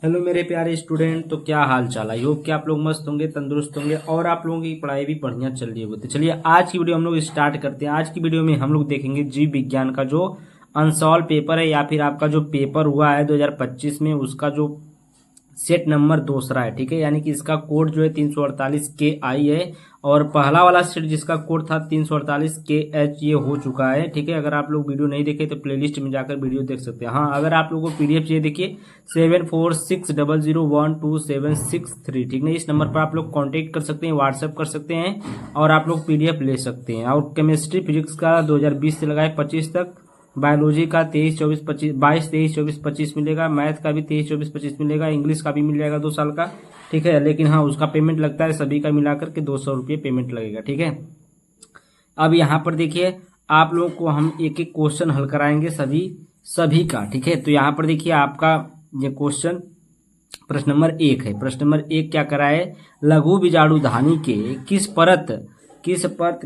Hello मेरे प्यारे student, तो क्या हाल चाल है। आई होप कि आप लोग मस्त होंगे, तंदुरुस्त होंगे और आप लोगों की पढ़ाई भी बढ़िया चल रही होगी। तो चलिए आज की वीडियो हम लोग स्टार्ट करते हैं। आज की वीडियो में हम लोग देखेंगे जीव विज्ञान का जो अनसॉल्व पेपर है या फिर आपका जो पेपर हुआ है 2025 में, उसका जो सेट नंबर दूसरा है। ठीक है, यानी कि इसका कोड जो है 348 KI है और पहला वाला सेट जिसका कोड था 348KH ये हो चुका है। ठीक है, अगर आप लोग वीडियो नहीं देखे तो प्लेलिस्ट में जाकर वीडियो देख सकते हैं। हाँ, अगर आप लोगों को पीडीएफ चाहिए देखिए 7460012763। ठीक है, इस नंबर पर आप लोग कांटेक्ट कर सकते हैं, व्हाट्सएप कर सकते हैं और आप लोग पीडीएफ ले सकते हैं। और केमिस्ट्री फिजिक्स का 2020 से लगाए 25 तक, बायोलॉजी का 23 24 25 22 23 24 25 मिलेगा, मैथ का भी 23 24 25 मिलेगा, इंग्लिश का भी मिल जाएगा 2 साल का। ठीक है, लेकिन हाँ उसका पेमेंट लगता है, सभी का मिलाकर के 200 रुपये पेमेंट लगेगा। ठीक है, अब यहाँ पर देखिए आप लोगों को हम एक एक क्वेश्चन हल कराएंगे सभी का। ठीक है, तो यहाँ पर देखिए आपका ये क्वेश्चन प्रश्न नंबर 1 है। प्रश्न नंबर 1 क्या करा है, लघु बीजाणु धानी के किस परत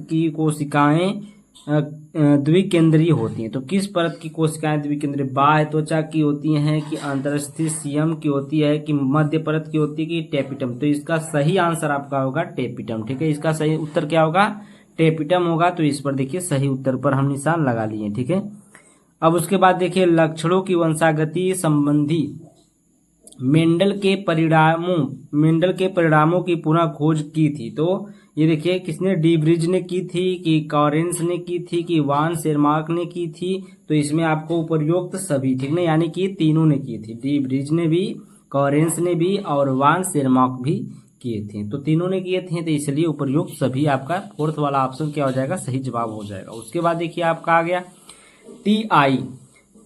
की कोशिकाएं द्विकेंद्रीय होती हैं। तो किस परत की कोशिकाएं द्विकेंद्रीय, बाह्य त्वचा की होती हैं कि अंतरस्थित सीयम की होती है कि मध्य परत की होती है कि टेपिटम। तो इसका सही आंसर आपका होगा टेपिटम। ठीक है, इसका सही उत्तर क्या होगा, टेपिटम होगा। तो इस पर देखिए सही उत्तर पर हम निशान लगा लिए। ठीक है, अब उसके बाद देखिए लक्षणों की वंशागति संबंधी मेंडल के परिणामों की पुनः खोज की थी। तो ये देखिए किसने, डी ब्रिज ने की थी कि कॉरेंस ने की थी कि वान सेरमार्क ने की थी। तो इसमें आपको उपयुक्त सभी, ठीक ना, यानी कि तीनों ने की थी, डी ब्रिज ने भी, कॉरेंस ने भी और वान सेरमार्क भी किए थे। तो तीनों ने किए थे, तो इसलिए उपयुक्त सभी आपका फोर्थ वाला ऑप्शन क्या हो जाएगा, सही जवाब हो जाएगा। उसके बाद देखिए आपका आ गया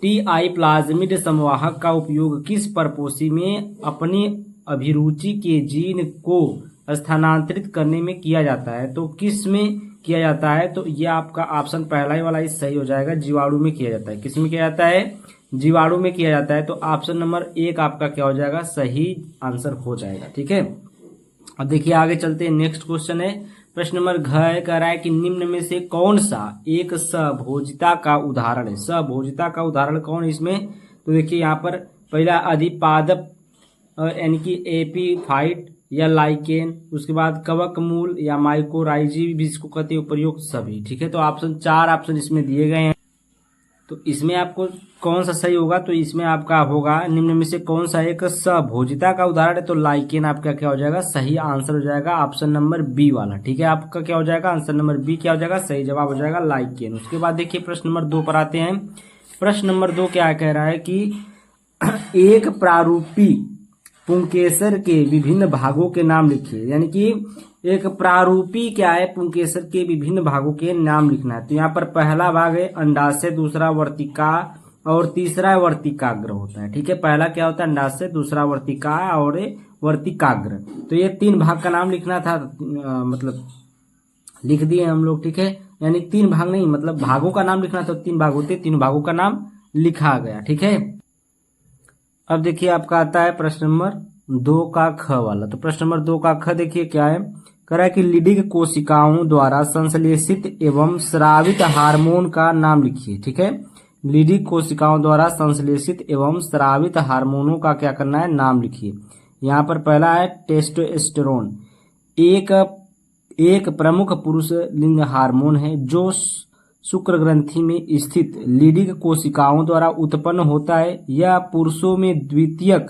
टीआई प्लाज्मिड संवाहक का उपयोग किस परपोषी में अपनी अभिरुचि के जीन को स्थानांतरित करने में किया जाता है। तो किस में किया जाता है, तो ये आपका ऑप्शन पहला ही वाला ही सही हो जाएगा, जीवाणु में किया जाता है। किस में किया जाता है, जीवाणु में किया जाता है। तो ऑप्शन नंबर 1 आपका क्या हो जाएगा, सही आंसर हो जाएगा। ठीक है, अब देखिए आगे चलते हैं। नेक्स्ट क्वेश्चन है प्रश्न नंबर घ कह रहा है कि निम्न में से कौन सा एक सभोजिता का उदाहरण है। सभोजिता का उदाहरण कौन है इसमें, तो देखिए यहाँ पर पहला अधिपादप यानी कि एपीफाइट या लाइकेन, उसके बाद कवक मूल या माइकोराइजी भी इसको कहते हैं, उपयुक्त सभी। ठीक है, तो ऑप्शन 4 ऑप्शन इसमें दिए गए हैं। तो इसमें आपको कौन सा सही होगा, तो इसमें आपका होगा निम्न में से कौन सा एक सभोजिता का उदाहरण है। तो लाइकेन आपका क्या हो जाएगा, सही आंसर हो जाएगा ऑप्शन नंबर बी वाला। ठीक है, आपका क्या हो जाएगा, आंसर नंबर बी क्या हो जाएगा, सही जवाब हो जाएगा लाइकेन। उसके बाद देखिए प्रश्न नंबर 2 पर आते हैं। प्रश्न नंबर 2 क्या कह रहा है कि एक प्रारूपी पुंकेसर के विभिन्न भागों के नाम लिखिए। यानी कि एक प्रारूपी क्या है, पुंकेसर के विभिन्न भागों के नाम लिखना है। तो यहाँ पर पहला भाग है अंडाशय, दूसरा वर्तिका और तीसरा वर्तिकाग्र होता है। ठीक है, पहला क्या होता है अंडाशय, दूसरा वर्तिका और वर्तिकाग्र। तो ये 3 भाग का नाम लिखना था, मतलब लिख दिए हम लोग। ठीक है, यानी 3 भाग नहीं, मतलब भागों का नाम लिखना था, 3 भाग होते, 3 भागों का नाम लिखा गया। ठीक है, अब देखिए आपका आता है प्रश्न नंबर 2 का ख वाला। तो प्रश्न नंबर 2 का ख देखिए क्या है, कह रहा है कि लीडिंग कोशिकाओं द्वारा संश्लेषित एवं स्रावित हार्मोन का नाम लिखिए। ठीक है, लीडिंग कोशिकाओं द्वारा संश्लेषित एवं स्रावित हार्मोनों का क्या करना है, नाम लिखिए। यहाँ पर पहला है टेस्टोस्टेरोन, एक प्रमुख पुरुष लिंग हार्मोन है जो शुक्र ग्रंथि में स्थित लीडिंग कोशिकाओं द्वारा उत्पन्न होता है। यह पुरुषों में द्वितीयक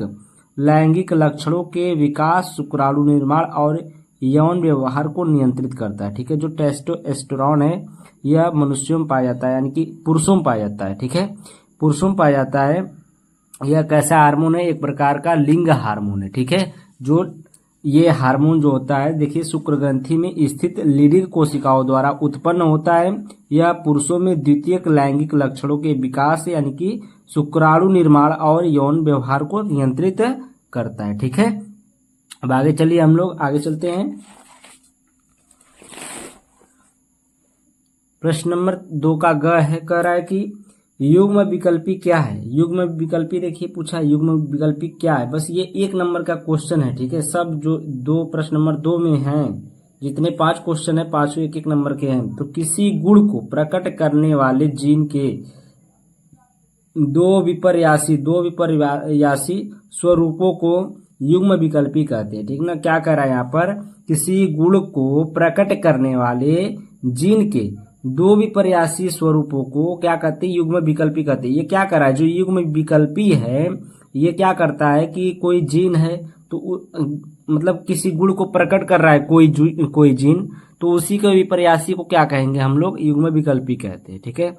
लैंगिक लक्षणों के विकास, शुक्राणु निर्माण और यौन व्यवहार को नियंत्रित करता है। ठीक है, जो टेस्टोस्टेरोन है यह मनुष्यों में पाया जाता है, यानी कि पुरुषों में पाया जाता है। ठीक है, पुरुषों में पाया जाता है। यह कैसा हार्मोन है, एक प्रकार का लिंग हार्मोन है। ठीक है, जो ये हार्मोन जो होता है देखिए शुक्र ग्रंथि में स्थित लीडिंग कोशिकाओं द्वारा उत्पन्न होता है। यह पुरुषों में द्वितीयक लैंगिक लक्षणों के विकास यानी कि शुक्राणु निर्माण और यौन व्यवहार को नियंत्रित करता है। ठीक है, अब आगे चलिए, हम लोग आगे चलते हैं। प्रश्न नंबर 2 का ग है, कह रहा है कि युग्म विकल्पी क्या है। युग्म विकल्पी देखिए पूछा, युग्म विकल्पी क्या है, बस ये 1 नंबर का क्वेश्चन है। ठीक है, सब जो 2 प्रश्न नंबर 2 में हैं, जितने 5 क्वेश्चन है 5 1 नंबर के हैं। तो किसी गुण को प्रकट करने वाले जीन के दो विपर्यासी स्वरूपों को युग्म विकल्पी कहते हैं। ठीक ना, क्या कह रहा है यहाँ पर, किसी गुण को प्रकट करने वाले जीन के दो विपर्यासी स्वरूपों को क्या कहते हैं, युग्म विकल्पी कहते हैं। ये क्या कर रहा है, जो युग्म विकल्पी है ये क्या करता है कि कोई जीन है तो मतलब किसी गुण को प्रकट कर रहा है कोई जीन, तो उसी के विपर्यासी को क्या कहेंगे हम लोग, युग्म विकल्पी कहते हैं। ठीक है,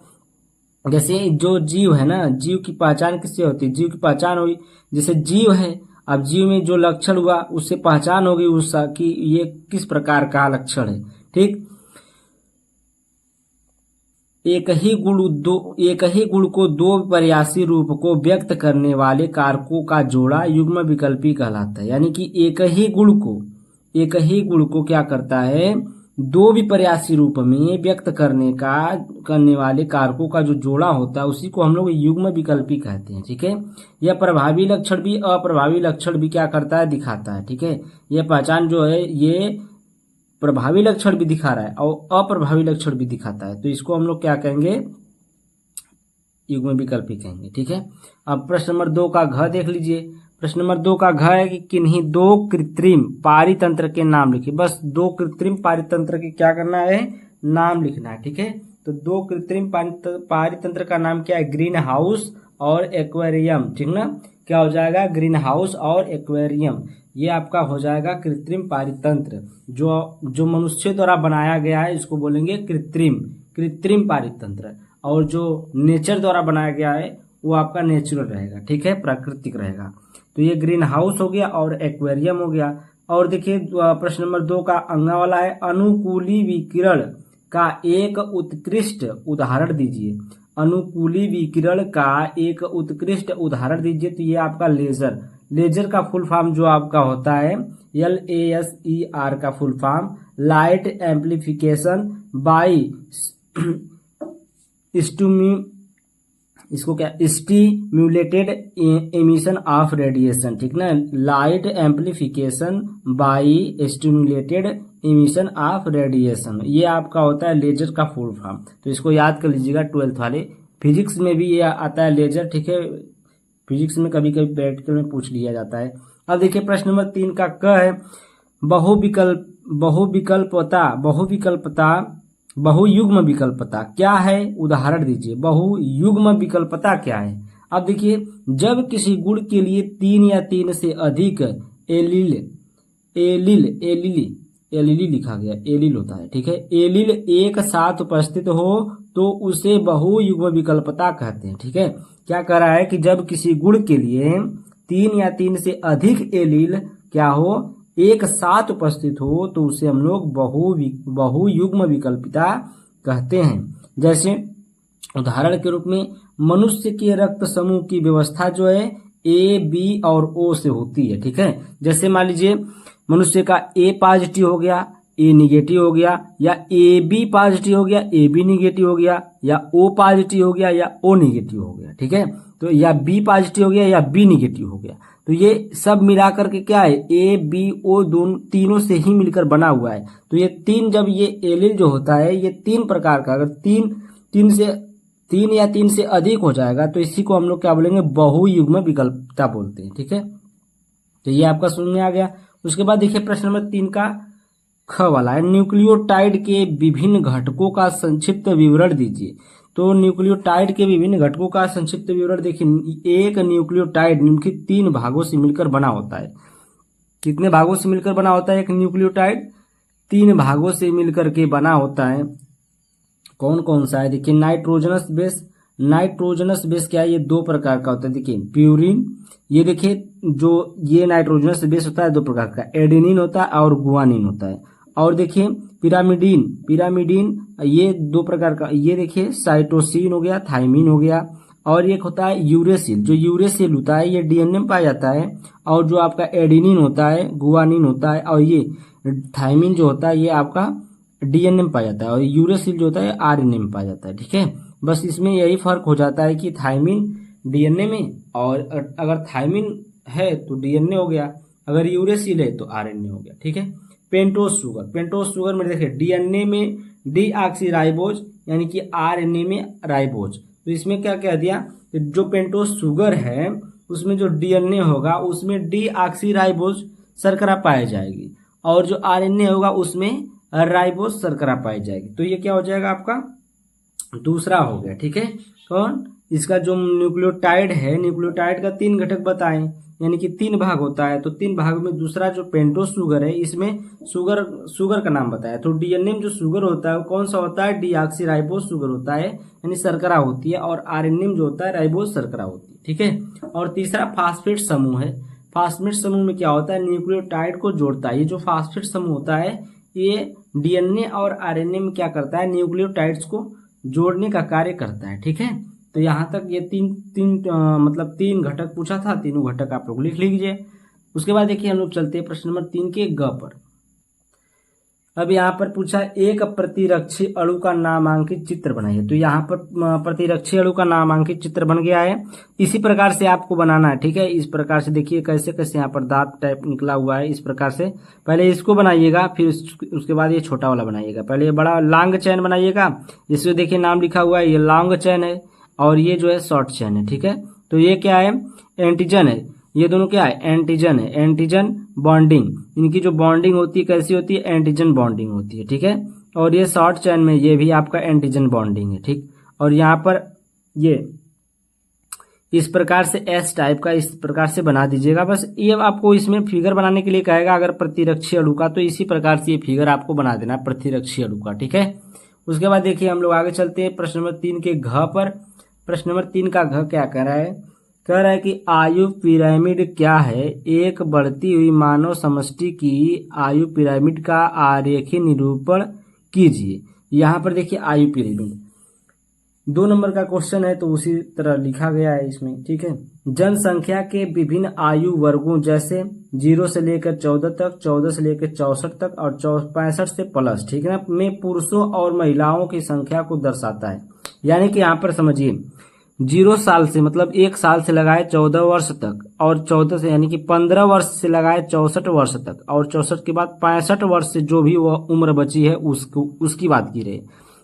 जैसे जो जीव है ना, जीव की पहचान किससे होती है, जीव की पहचान हुई, जैसे जीव है, अब जीव में जो लक्षण हुआ उससे पहचान होगी उसका कि ये किस प्रकार का लक्षण है। ठीक, एक ही गुण को दो विपर्यासी रूप को व्यक्त करने वाले कारकों का जोड़ा युग्म विकल्पी कहलाता है। यानी कि एक ही गुण को क्या करता है, दो विपर्यासी रूप में व्यक्त करने वाले कारकों का जो जोड़ा होता है उसी को हम लोग युग्म विकल्पी कहते हैं। ठीक है, यह प्रभावी लक्षण भी अप्रभावी लक्षण भी क्या करता है, दिखाता है। ठीक है, यह पहचान जो है ये प्रभावी लक्षण भी दिखा रहा है और अप्रभावी लक्षण भी दिखाता है, तो इसको हम लोग क्या कहेंगे, युग्म विकल्पी कहेंगे। ठीक है, अब प्रश्न नंबर 2 का घ देख लीजिए। प्रश्न नंबर 2 का घ है कि किन्हीं दो कृत्रिम पारितंत्र के नाम लिखिए। बस दो कृत्रिम पारितंत्र के क्या करना है, नाम लिखना है। ठीक है, तो दो कृत्रिम पारितंत्र का नाम क्या है, ग्रीन हाउस और एक्वेरियम। ठीक ना, क्या हो जाएगा, ग्रीन हाउस और एक्वेरियम, ये आपका हो जाएगा कृत्रिम पारितंत्र। जो मनुष्य द्वारा बनाया गया है इसको बोलेंगे कृत्रिम पारितंत्र, और जो नेचर द्वारा बनाया गया है वो आपका नेचुरल रहेगा। ठीक है, प्राकृतिक रहेगा। तो ये ग्रीन हाउस हो गया और एक्वेरियम हो गया। और देखिए प्रश्न नंबर 2 का अंगा वाला है, अनुकूली विकिरण का एक उत्कृष्ट उदाहरण दीजिए। अनुकूली विकिरण का एक उत्कृष्ट उदाहरण दीजिए, तो ये आपका लेजर का फुल फॉर्म जो आपका होता है LASER का full form light amplification by stimulated emission of radiation. ठीक ना, light amplification by stimulated emission of radiation, ये आपका होता है लेजर का फुल फॉर्म। तो इसको याद कर लीजिएगा 12th वाले। फिजिक्स में भी ये आता है लेजर। ठीक है, फिजिक्स में कभी कभी प्रैक्टिकल में पूछ लिया जाता है। अब देखिए प्रश्न नंबर 3 का क है, बहुयुग्म विकल्पता क्या है, उदाहरण दीजिए। बहुयुग्म विकल्पता क्या है। अब देखिए जब किसी गुण के लिए 3 या 3 से अधिक एलील लिखा गया, एलील होता है। ठीक है, एलील एक साथ उपस्थित हो तो उसे बहुयुग्म विकल्पता कहते हैं। ठीक है, क्या कह रहा है कि जब किसी गुण के लिए 3 या 3 से अधिक एलील क्या हो, एक साथ उपस्थित हो तो उसे हम लोग बहुयुग्म विकल्पिता कहते हैं। जैसे उदाहरण के रूप में मनुष्य के रक्त समूह की व्यवस्था जो है A, B और O से होती है। ठीक है, जैसे मान लीजिए मनुष्य का A पॉजिटिव हो गया, A निगेटिव हो गया, या AB पॉजिटिव हो गया, AB निगेटिव हो गया, या O पॉजिटिव हो गया या O निगेटिव हो गया। ठीक है, तो या B पॉजिटिव हो गया या B निगेटिव हो गया। तो ये सब मिलाकर के क्या है, A, B, O तीनों से ही मिलकर बना हुआ है। तो ये तीन, जब ये एलील जो होता है ये 3 प्रकार का, अगर 3 या 3 से अधिक हो जाएगा तो इसी को हम लोग क्या बोलेंगे, बहुयुग्म विकल्पता बोलते हैं। ठीक है, तो ये आपका समझ में आ गया। उसके बाद देखिए प्रश्न नंबर 3 का ख वाला है, न्यूक्लियोटाइड के विभिन्न घटकों का संक्षिप्त विवरण दीजिए। तो न्यूक्लियोटाइड के विभिन्न घटकों का संक्षिप्त विवरण देखिए। एक न्यूक्लियोटाइड निम्नलिखित 3 भागों से मिलकर बना होता है। कितने भागों से मिलकर बना होता है एक न्यूक्लियोटाइड, 3 भागों से मिलकर के बना होता है। कौन कौन सा है, देखिए नाइट्रोजनस बेस क्या है, ये 2 प्रकार का होता है। देखिए प्यूरिन, ये देखिए जो ये नाइट्रोजनस बेस होता है 2 प्रकार का, एडेनिन होता है और गुआनिन होता है। और देखिए पिरामिडीन ये 2 प्रकार का, ये देखिए साइटोसिन हो गया, थाइमिन हो गया। और एक होता है यूरेसिल, जो यूरेसिल होता है ये डीएनए में पाया जाता है। और जो आपका एडेनिन होता है, गुआनिन होता है, और ये थाइमिन जो होता है ये आपका डीएनए में पाया जाता है, और यूरेसिल जो होता है आरएनए में पाया जाता है। ठीक है, बस इसमें यही फर्क हो जाता है कि थाइमिन डीएनए में, और अगर थाइमिन है तो डीएनए हो गया, अगर यूरेसिल है तो आरएनए हो गया। ठीक है, पेंटोज शुगर में देखिए डीएनए में डीऑक्सीराइबोज यानी कि आरएनए में राइबोज। तो इसमें क्या कह दिया जो पेंटोज शुगर है उसमें जो डीएनए होगा उसमें डीऑक्सीराइबोज शर्करा पाई जाएगी, और जो आरएनए होगा उसमें राइबोज शर्करा पाई जाएगी। तो ये क्या हो जाएगा आपका दूसरा हो गया। ठीक है, कौन इसका जो न्यूक्लियोटाइड है, न्यूक्लियोटाइड का 3 घटक बताएं, यानी कि 3 भाग होता है। तो 3 भाग में दूसरा जो पेंटोज शुगर है इसमें शुगर का नाम बताया। तो डीएनए में जो शुगर होता है वो कौन सा होता है, डीऑक्सीराइबोज शुगर होता है, यानी शर्करा होती है, और आरएनए में जो होता है राइबोज शर्करा होती है। ठीक है, और तीसरा फास्फेट समूह है। फास्फेट समूह में क्या होता है, न्यूक्लियोटाइड को जोड़ता है। ये जो फास्फेट समूह होता है ये डीएनए और आरएनए में क्या करता है, न्यूक्लियोटाइड्स को जोड़ने का कार्य करता है। ठीक है, तो यहाँ तक ये मतलब 3 घटक पूछा था, तीनों घटक आप लोग लिख लीजिए। उसके बाद देखिए हम लोग चलते हैं प्रश्न नंबर 3 के ग पर। अब यहाँ पर पूछा एक प्रतिरक्षी अणु का नामांकित चित्र बनाइए। तो यहाँ पर प्रतिरक्षी अणु का नामांकित चित्र बन गया है। इसी प्रकार से आपको बनाना है। ठीक है, इस प्रकार से देखिए कैसे कैसे यहाँ पर दांत टाइप निकला हुआ है। इस प्रकार से पहले इसको बनाइएगा, फिर उसके बाद ये छोटा वाला बनाइएगा। पहले ये बड़ा लॉन्ग चैन बनाइएगा, इसमें देखिए नाम लिखा हुआ है, ये लॉन्ग चैन है और ये जो है शॉर्ट चैन है। ठीक है, तो ये क्या है, एंटीजन है। ये दोनों क्या है, एंटीजन है, एंटीजन बॉन्डिंग। इनकी जो बॉन्डिंग होती है कैसी होती है, एंटीजन बॉन्डिंग होती है। ठीक है, और ये शॉर्ट चैन में ये भी आपका एंटीजन बॉन्डिंग है। ठीक, और यहाँ पर ये इस प्रकार से एस टाइप का इस प्रकार से बना दीजिएगा। बस ये आपको इसमें फिगर बनाने के लिए कहेगा अगर प्रतिरक्षी अणु का, तो इसी प्रकार से ये फिगर आपको बना देना है प्रतिरक्षी अणु का। ठीक है, उसके बाद देखिए हम लोग आगे चलते हैं प्रश्न नंबर 3 के घ पर। प्रश्न नंबर 3 का घ क्या कह रहा है कि आयु पिरामिड क्या है, एक बढ़ती हुई मानव समष्टि की आयु पिरामिड का आरेखीय निरूपण कीजिए। यहाँ पर देखिए आयु पिरामिड 2 नंबर का क्वेश्चन है, तो उसी तरह लिखा गया है इसमें। ठीक है, जनसंख्या के विभिन्न आयु वर्गों जैसे 0 से लेकर 14 तक, 14 से लेकर 64 तक और 65 से प्लस, ठीक है ना, में पुरुषों और महिलाओं की संख्या को दर्शाता है। यानी कि यहाँ पर समझिए 0 साल से मतलब 1 साल से लगाए 14 वर्ष तक, और 14 से यानी कि 15 वर्ष से लगाए 64 वर्ष तक, और 64 के बाद 65 वर्ष से जो भी वह उम्र बची है उसकी बात की रही,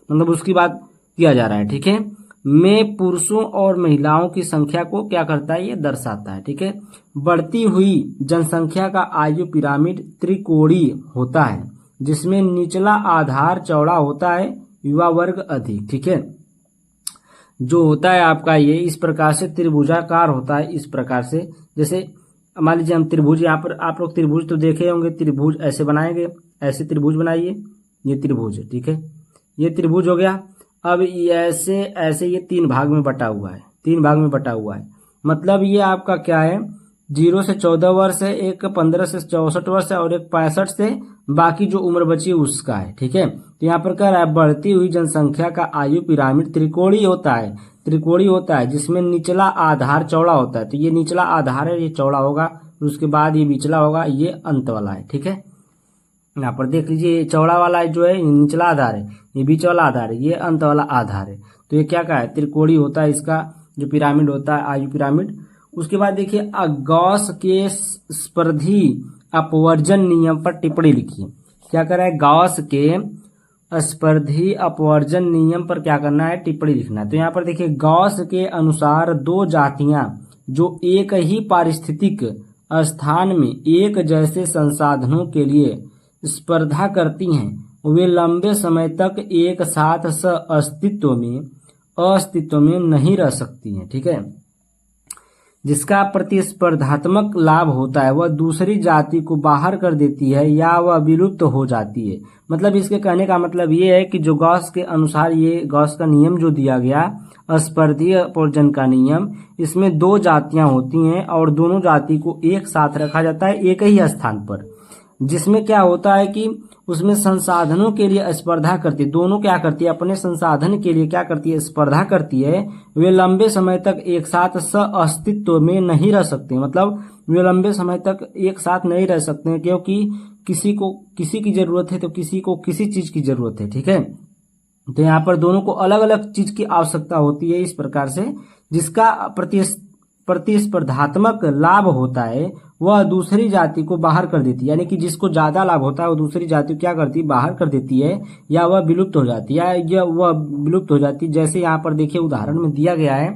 मतलब उसकी बात किया जा रहा है। ठीक है, में पुरुषों और महिलाओं की संख्या को क्या करता है, ये दर्शाता है। ठीक है, बढ़ती हुई जनसंख्या का आयु पिरामिड त्रिकोणीय होता है जिसमें निचला आधार चौड़ा होता है, युवा वर्ग अधिक। ठीक है, जो होता है आपका ये इस प्रकार से त्रिभुजाकार होता है। इस प्रकार से जैसे मान लीजिए हम त्रिभुज, यहाँ पर आप लोग त्रिभुज तो देखे होंगे, त्रिभुज ऐसे बनाएंगे, ऐसे त्रिभुज बनाइए, ये त्रिभुज है। ठीक है, ये त्रिभुज हो गया। अब ऐसे ऐसे ये 3 भाग में बटा हुआ है, 3 भाग में बटा हुआ है। मतलब ये आपका क्या है, 0 से 14 वर्ष है, एक 15 से 64 वर्ष है, और एक 65 से बाकी जो उम्र बची है उसका है। ठीक है, तो यहाँ पर कह रहा है बढ़ती हुई जनसंख्या का आयु पिरामिड त्रिकोणीय होता है, त्रिकोणीय होता है जिसमें निचला आधार चौड़ा होता है। तो ये निचला आधार है, ये चौड़ा होगा, उसके बाद ये निचला होगा, ये अंत वाला है। ठीक है, यहाँ पर देख लीजिए चौड़ा वाला जो है निचला आधार है, ये बीच वाला आधार है, ये अंत वाला आधार है। तो ये क्या का है, त्रिकोणीय होता है इसका जो पिरामिड होता है, आयु पिरामिड। उसके बाद देखिए गॉस के स्पर्धी अपवर्जन नियम पर टिप्पणी लिखिए। क्या कर रहा है, गॉस के स्पर्धी अपवर्जन नियम पर क्या करना है, टिप्पणी लिखना है। तो यहाँ पर देखिए गॉस के अनुसार 2 जातियां जो एक ही पारिस्थितिक स्थान में एक जैसे संसाधनों के लिए स्पर्धा करती हैं वे लंबे समय तक एक साथ अस्तित्व में नहीं रह सकती हैं। ठीक है, जिसका प्रतिस्पर्धात्मक लाभ होता है वह दूसरी जाति को बाहर कर देती है या वह विलुप्त हो जाती है। मतलब इसके कहने का मतलब ये है कि जो गॉस के अनुसार ये गॉस का नियम जो दिया गया स्पर्धी अपवर्जन का नियम, इसमें 2 जातियां होती हैं और दोनों जाति को एक साथ रखा जाता है एक ही स्थान पर, जिसमें क्या होता है कि उसमें संसाधनों के लिए स्पर्धा करती है। दोनों क्या करती है, अपने संसाधन के लिए क्या करती है, स्पर्धा करती है। वे लंबे समय तक एक साथ अस्तित्व में नहीं रह सकते, मतलब वे लंबे समय तक एक साथ नहीं रह सकते क्योंकि किसी को किसी की जरूरत है तो किसी को किसी चीज की जरूरत है। ठीक है, तो यहाँ पर दोनों को अलग अलग चीज की आवश्यकता होती है। इस प्रकार से जिसका प्रतिस्पर्धात्मक लाभ होता है वह दूसरी जाति को बाहर कर देती है, यानी कि जिसको ज्यादा लाभ होता है वो दूसरी जाति को क्या करती है, बाहर कर देती है या वह विलुप्त हो जाती है, या वह विलुप्त हो जाती है। जैसे यहाँ पर देखिए उदाहरण में दिया गया है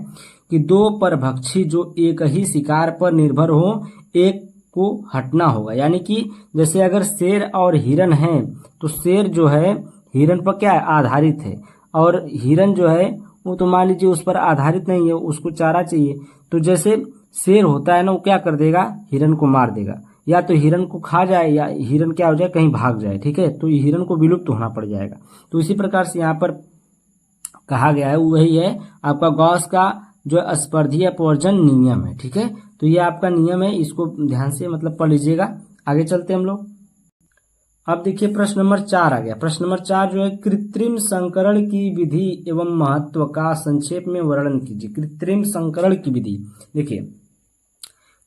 कि दो परभक्षी जो एक ही शिकार पर निर्भर हो, एक को हटना होगा। यानी कि जैसे अगर शेर और हिरन है तो शेर जो है हिरन पर क्या है, आधारित है, और हिरन जो है वो तो मान लीजिए उस पर आधारित नहीं है, उसको चारा चाहिए। तो जैसे शेर होता है ना, वो क्या कर देगा, हिरन को मार देगा, या तो हिरन को खा जाए या हिरन क्या हो जाए, कहीं भाग जाए। ठीक है, तो हिरन को विलुप्त होना पड़ जाएगा। तो इसी प्रकार से यहाँ पर कहा गया है, वही है आपका गॉस का जो स्पर्धीय अपवर्जन नियम है। ठीक है, तो ये आपका नियम है, इसको ध्यान से मतलब पढ़ लीजिएगा। आगे चलते हम लोग। अब देखिए प्रश्न नंबर 4 आ गया। प्रश्न नंबर 4 जो है, कृत्रिम संकरण की विधि एवं महत्व का संक्षेप में वर्णन कीजिए। कृत्रिम संकरण की विधि, देखिए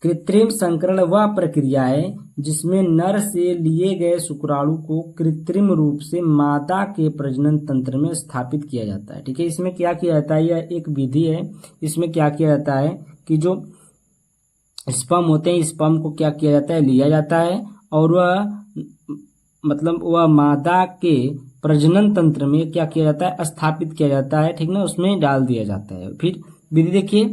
कृत्रिम संकरण वह प्रक्रिया है जिसमें नर से लिए गए शुक्राणु को कृत्रिम रूप से मादा के प्रजनन तंत्र में स्थापित किया जाता है। ठीक है, इसमें क्या किया जाता है, यह एक विधि है। इसमें क्या किया जाता है कि जो स्पर्म होते हैं, स्पर्म को क्या किया जाता है, लिया जाता है, और वह मादा के प्रजनन तंत्र में क्या किया जाता है, स्थापित किया जाता है। ठीक ना, उसमें डाल दिया जाता है। फिर विधि देखिए,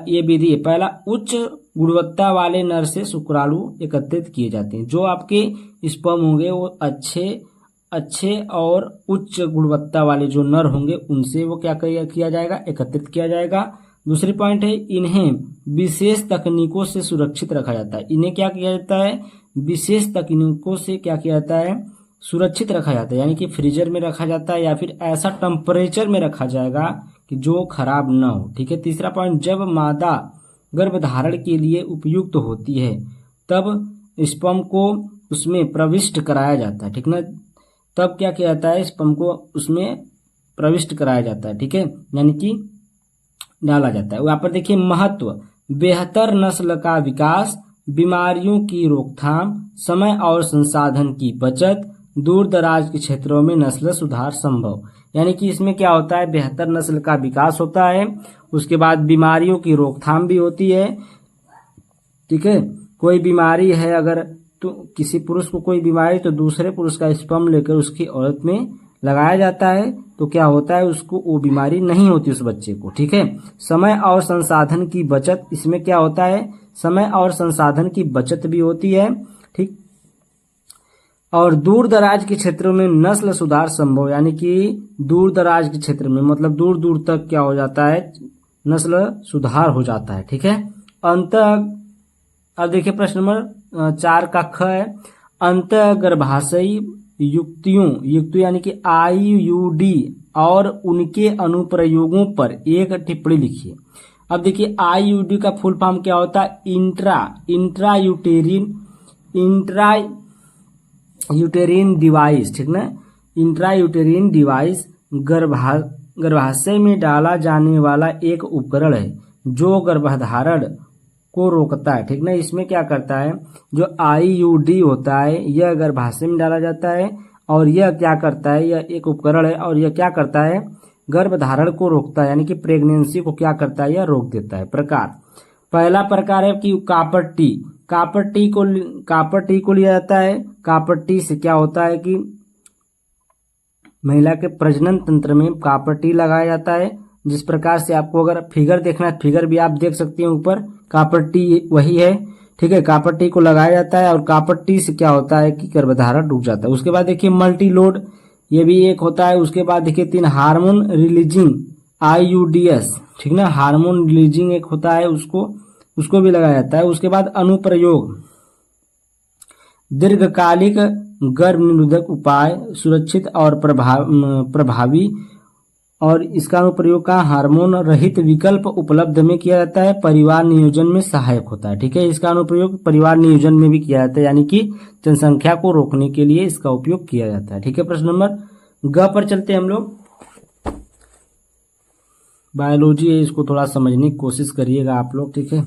ये विधि है, पहला उच्च गुणवत्ता वाले नर से शुक्राणु एकत्रित किए जाते हैं। जो आपके स्पर्म होंगे वो अच्छे और उच्च गुणवत्ता वाले जो नर होंगे उनसे वो क्या किया जाएगा, एकत्रित किया जाएगा। दूसरी पॉइंट है, इन्हें विशेष तकनीकों से सुरक्षित रखा जाता है। इन्हें क्या किया जाता है, विशेष तकनीकों से क्या किया जाता है, सुरक्षित रखा जाता है। यानी कि फ्रीजर में रखा जाता है या फिर ऐसा टेम्परेचर में रखा जाएगा कि जो खराब ना हो। ठीक है, तीसरा पॉइंट, जब मादा गर्भधारण के लिए उपयुक्त होती है तब स्पर्म को उसमें प्रविष्ट कराया जाता है। ठीक ना, तब क्या किया जाता है, स्पर्म को उसमें प्रविष्ट कराया जाता है। ठीक है, यानी कि डाला जाता है। यहाँ पर देखिए महत्व, बेहतर नस्ल का विकास, बीमारियों की रोकथाम, समय और संसाधन की बचत, दूर दराज के क्षेत्रों में नस्ल सुधार संभव। यानी कि इसमें क्या होता है, बेहतर नस्ल का विकास होता है, उसके बाद बीमारियों की रोकथाम भी होती है। ठीक है, कोई बीमारी है अगर तो किसी पुरुष को कोई बीमारी, तो दूसरे पुरुष का स्पर्म लेकर उसकी औरत में लगाया जाता है, तो क्या होता है, उसको वो बीमारी नहीं होती उस बच्चे को। ठीक है, समय और संसाधन की बचत, इसमें क्या होता है, समय और संसाधन की बचत भी होती है। ठीक, और दूर दराज के क्षेत्रों में नस्ल सुधार संभव, यानी कि दूर दराज के क्षेत्र में मतलब दूर दूर तक क्या हो जाता है, नस्ल सुधार हो जाता है। ठीक है, अब देखिए प्रश्न नंबर 4 का ख है, अंतःगर्भाशयी युक्तियों यानी कि IUD और उनके अनुप्रयोगों पर एक टिप्पणी लिखिए। अब देखिए IUD का फुल फॉर्म क्या होता है, इंट्रा यूटेरिन डिवाइस। ठीक ना, इंट्रा यूटेरिन डिवाइस गर्भाशय में डाला जाने वाला एक उपकरण है जो गर्भधारण को रोकता है। ठीक ना, इसमें क्या करता है, जो IUD होता है यह गर्भाशय में डाला जाता है, और यह क्या करता है, यह एक उपकरण है और यह क्या करता है, गर्भधारण को रोकता है, यानी कि प्रेगनेंसी को क्या करता है, यह रोक देता है। प्रकार, पहला प्रकार है कि कॉपर टी को लिया जाता है। कॉपर टी से क्या होता है कि महिला के प्रजनन तंत्र में कॉपर टी लगाया जाता है। जिस प्रकार से आपको अगर फिगर देखना है, फिगर भी आप देख सकते हैं ऊपर, कॉपर टी वही है। ठीक है, कॉपर टी को लगाया जाता है, और कॉपर टी से क्या होता है कि गर्भधारण रुक जाता है। उसके बाद देखिए मल्टी लोड, ये भी एक होता है। उसके बाद देखिए 3 हार्मोन रिलीजिंग IUDs। ठीक ना, हार्मोन रिलीजिंग एक होता है, उसको भी लगाया जाता है। उसके बाद अनुप्रयोग, दीर्घकालिक गर्भ निरोधक उपाय, सुरक्षित और प्रभावी, और इसका अनुप्रयोग का हार्मोन रहित विकल्प उपलब्ध में किया जाता है, परिवार नियोजन में सहायक होता है। ठीक है, इसका अनुप्रयोग परिवार नियोजन में भी किया जाता है, यानी कि जनसंख्या को रोकने के लिए इसका उपयोग किया जाता है। ठीक है, प्रश्न नंबर ग पर चलते हैं हम लोग। बायोलॉजी है, इसको थोड़ा समझने की कोशिश करिएगा आप लोग। ठीक है,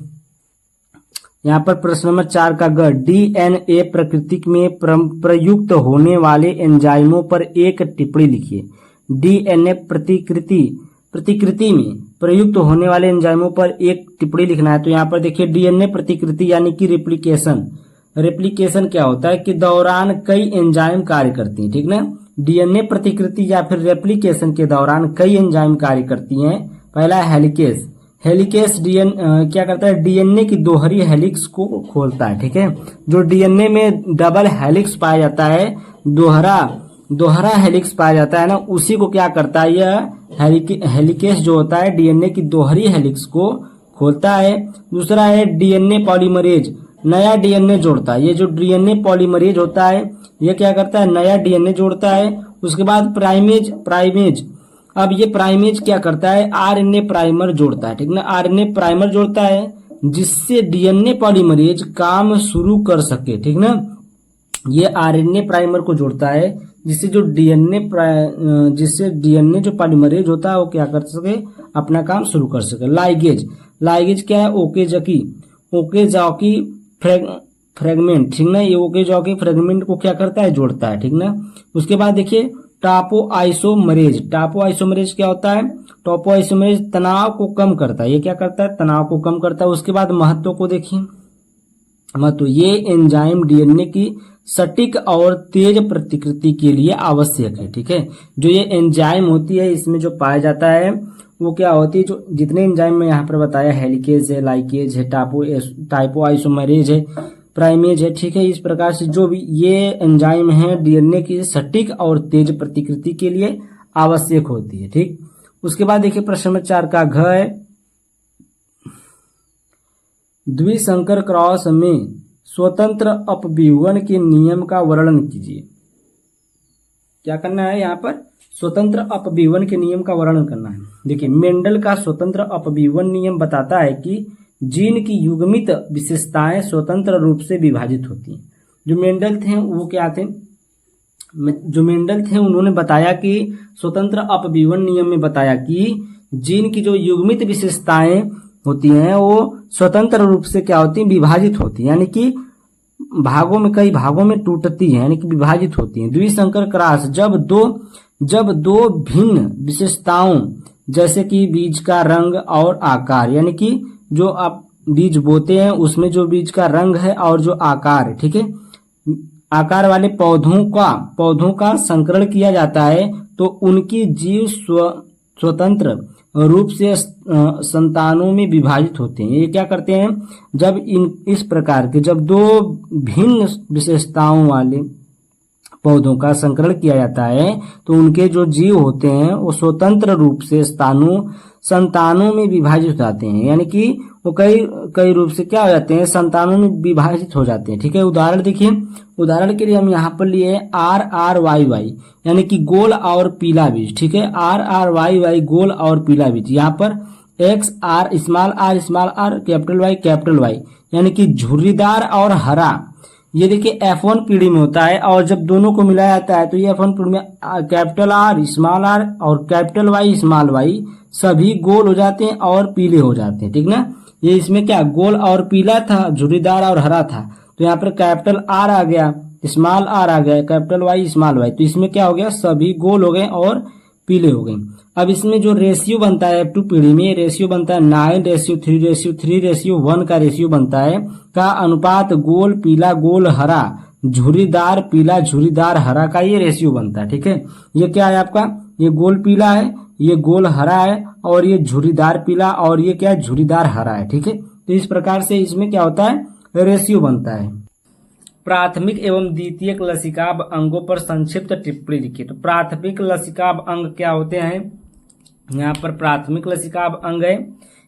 यहाँ पर प्रश्न नंबर 4 का ग, DNA प्रकृति में प्रयुक्त होने वाले एंजाइमों पर एक टिप्पणी लिखिए। DNA प्रतिकृति में प्रयुक्त होने वाले एंजाइमों पर एक टिप्पणी लिखना है। तो यहाँ पर देखिए DNA प्रतिकृति यानी कि रेप्लिकेशन क्या होता है कि दौरान कई एंजाइम कार्य करती हैं। ठीक ना, DNA प्रतिकृति या फिर रेप्लिकेशन के दौरान कई एंजाइम कार्य करती हैं। पहला है हेलिकेस क्या करता है, डीएनए की दोहरी हेलिक्स को खोलता है। ठीक है, जो डीएनए में डबल हेलिक्स पाया जाता है, दोहरा हेलिक्स पाया जाता है ना, उसी को क्या करता है, यह हेलिकेस जो होता है डीएनए की दोहरी हेलिक्स को खोलता है। दूसरा है डीएनए पॉलीमरेज, नया डीएनए जोड़ता है। ये जो डीएनए पॉलीमरेज होता है ये क्या करता है, नया डीएनए जोड़ता है। उसके बाद प्राइमेज, अब ये प्राइमेज क्या करता है, आरएनए प्राइमर जोड़ता है। ठीक ना, आरएनए प्राइमर जोड़ता है जिससे डीएनए पॉलीमरेज काम शुरू कर सके। ठीक ना, ये आरएनए प्राइमर को जोड़ता है जिससे डीएनए जो पॉलीमरेज होता है वो क्या कर सके, अपना काम शुरू कर सके। लाइगेज क्या है, ओकेजॉकी फ्रेगमेंट। ठीक ना, ये ओकेजॉकी फ्रेगमेंट को क्या करता है, जोड़ता है। ठीक ना, उसके बाद देखिए टॉपोआइसोमरेज क्या होता है, टॉपोआइसोमरेज तनाव को कम करता है। ये क्या करता है, तनाव को कम करता है। उसके बाद महत्व को देखिए, महत्व, ये एंजाइम डीएनए की सटीक और तेज प्रतिकृति के लिए आवश्यक है। ठीक है, जो ये एंजाइम होती है इसमें जो पाया जाता है वो क्या होती है, जो जितने एंजाइम में यहाँ पर बताया, हेलिकेज है, लाइकेज है, टाइपोआइसोमरेज है, प्राइमेज है। ठीक है, इस प्रकार से जो भी ये एंजाइम है डीएनए की सटीक और तेज प्रतिकृति के लिए आवश्यक होती है। ठीक, उसके बाद देखिए प्रश्न नंबर 4 का घ है, द्विसंकर क्रॉस में स्वतंत्र अपव्यूहन के नियम का वर्णन कीजिए। क्या करना है यहाँ पर, स्वतंत्र अपव्यूहन के नियम का वर्णन करना है। देखिए मेंडल का स्वतंत्र अपव्यूहन नियम बताता है कि जीन की युग्मित विशेषताएं स्वतंत्र रूप से विभाजित होती हैं। जो मेंडल थे वो क्या थे, उन्होंने बताया कि स्वतंत्र अपव्यूहन नियम में बताया कि जीन की जो युग्मित विशेषताएं होती हैं वो स्वतंत्र रूप से क्या होती हैं, विभाजित होती हैं, यानी कि कई भागों में टूटती है, यानी कि विभाजित होती हैं। द्विसंकर क्रॉस, जब दो भिन्न विशेषताओं जैसे कि बीज का रंग और आकार, यानी कि जो आप बीज बोते हैं उसमें जो बीज का रंग है और जो आकार है, ठीक है, आकार वाले पौधों का संकरण किया जाता है तो उनकी जीव स्वतंत्र रूप से संतानों में विभाजित होते हैं। ये क्या करते हैं, जब इस प्रकार के जब दो भिन्न विशेषताओं वाले पौधों का संकरण किया जाता है तो उनके जो जीव होते हैं वो स्वतंत्र रूप से संतानों में विभाजित हो जाते हैं, यानी कि वो कई रूप से क्या हो जाते हैं, संतानों में विभाजित हो जाते हैं। ठीक है, उदाहरण देखिए, उदाहरण के लिए हम यहाँ पर लिए RRYY, यानी कि गोल और पीला बीज। ठीक है, RRYY गोल और पीला बीज। यहाँ पर XR small r capital Y, यानी कि झुर्रीदार और हरा। ये देखिए F1 पीढ़ी में होता है और जब दोनों को मिलाया जाता है तो ये F1 पीढ़ी में कैपिटल R स्मॉल r और कैपिटल Y स्मॉल y सभी गोल हो जाते हैं और पीले हो जाते हैं। ठीक ना, ये इसमें क्या गोल और पीला था, झुर्रीदार और हरा था, तो यहाँ पर कैपिटल R आ गया, स्मॉल r आ गया, कैपिटल Y स्मॉल y, तो इसमें क्या हो गया, सभी गोल हो गए और पीले हो गए। अब इसमें जो रेशियो बनता है F2 पीढ़ी में, रेशियो बनता है 9:3:3:1 का रेशियो बनता है, का अनुपात गोल पीला गोल हरा, झुर्रीदार पीला झुर्रीदार हरा का ये रेशियो बनता है। ठीक है, ये क्या है आपका, ये गोल पीला है, ये गोल हरा है और ये झुर्रीदार पीला और ये क्या है, झुर्रीदार हरा है। ठीक है, तो इस प्रकार से इसमें क्या होता है, रेशियो बनता है। प्राथमिक एवं द्वितीयक लसिकाभ अंगों पर संक्षिप्त टिप्पणी लिखिए। तो प्राथमिक लसिकाभ अंग क्या होते हैं, यहाँ पर प्राथमिक लसिकाभ अंग है,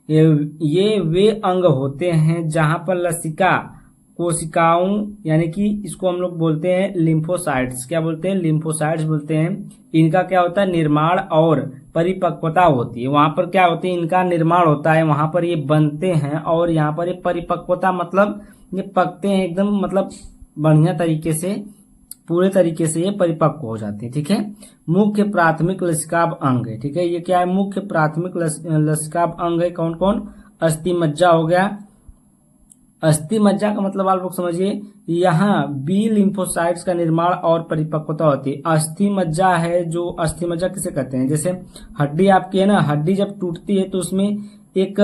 ये वे अंग होते हैं जहां पर लसिका कोशिकाओं, यानी कि इसको हम लोग बोलते हैं लिम्फोसाइट्स, क्या बोलते हैं, लिम्फोसाइट्स बोलते हैं। इनका क्या होता है, निर्माण और परिपक्वता होती है। वहां पर क्या होती है, इनका निर्माण होता है, वहां पर ये बनते हैं और यहाँ पर ये परिपक्वता मतलब ये पकते हैं एकदम, मतलब बढ़िया तरीके से, पूरे तरीके से ये परिपक्व हो जाते हैं। ठीक है, मुख्य प्राथमिक लसिकाभ अंग है। ठीक है, ये क्या है, मुख्य प्राथमिक लसिकाभ अंग है। कौन कौन, अस्थि मज्जा हो गया, अस्थि मज्जा का मतलब आप लोग समझिए, यहाँ बी लिम्फोसाइट्स का निर्माण और परिपक्वता होती है। अस्थि मज्जा है, जो अस्थि मज्जा किसे कहते हैं, जैसे हड्डी आपकी है ना, हड्डी जब टूटती है तो उसमें एक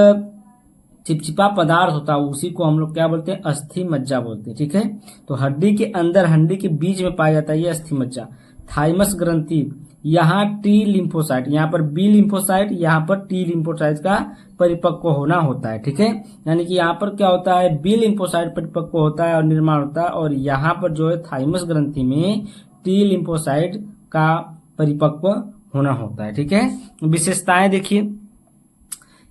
चिपचिपा पदार्थ होता है, उसी को हम लोग क्या बोलते हैं, अस्थि मज्जा बोलते हैं। ठीक है, तो हड्डी के अंदर, हड्डी के बीच में पाया जाता है ये अस्थि मज्जा। थाइमस ग्रंथि, यहाँ टी लिम्फोसाइट, यहाँ पर बी लिम्फोसाइट, यहाँ पर टी लिम्फोसाइट का परिपक्व होना होता है। ठीक है, यानी कि यहाँ पर क्या होता है, बी लिम्फोसाइट परिपक्व होता है और निर्माण होता है, और यहाँ पर जो है थाइमस ग्रंथि में टी लिम्फोसाइट का परिपक्व होना होता है। ठीक है, विशेषताएं देखिए,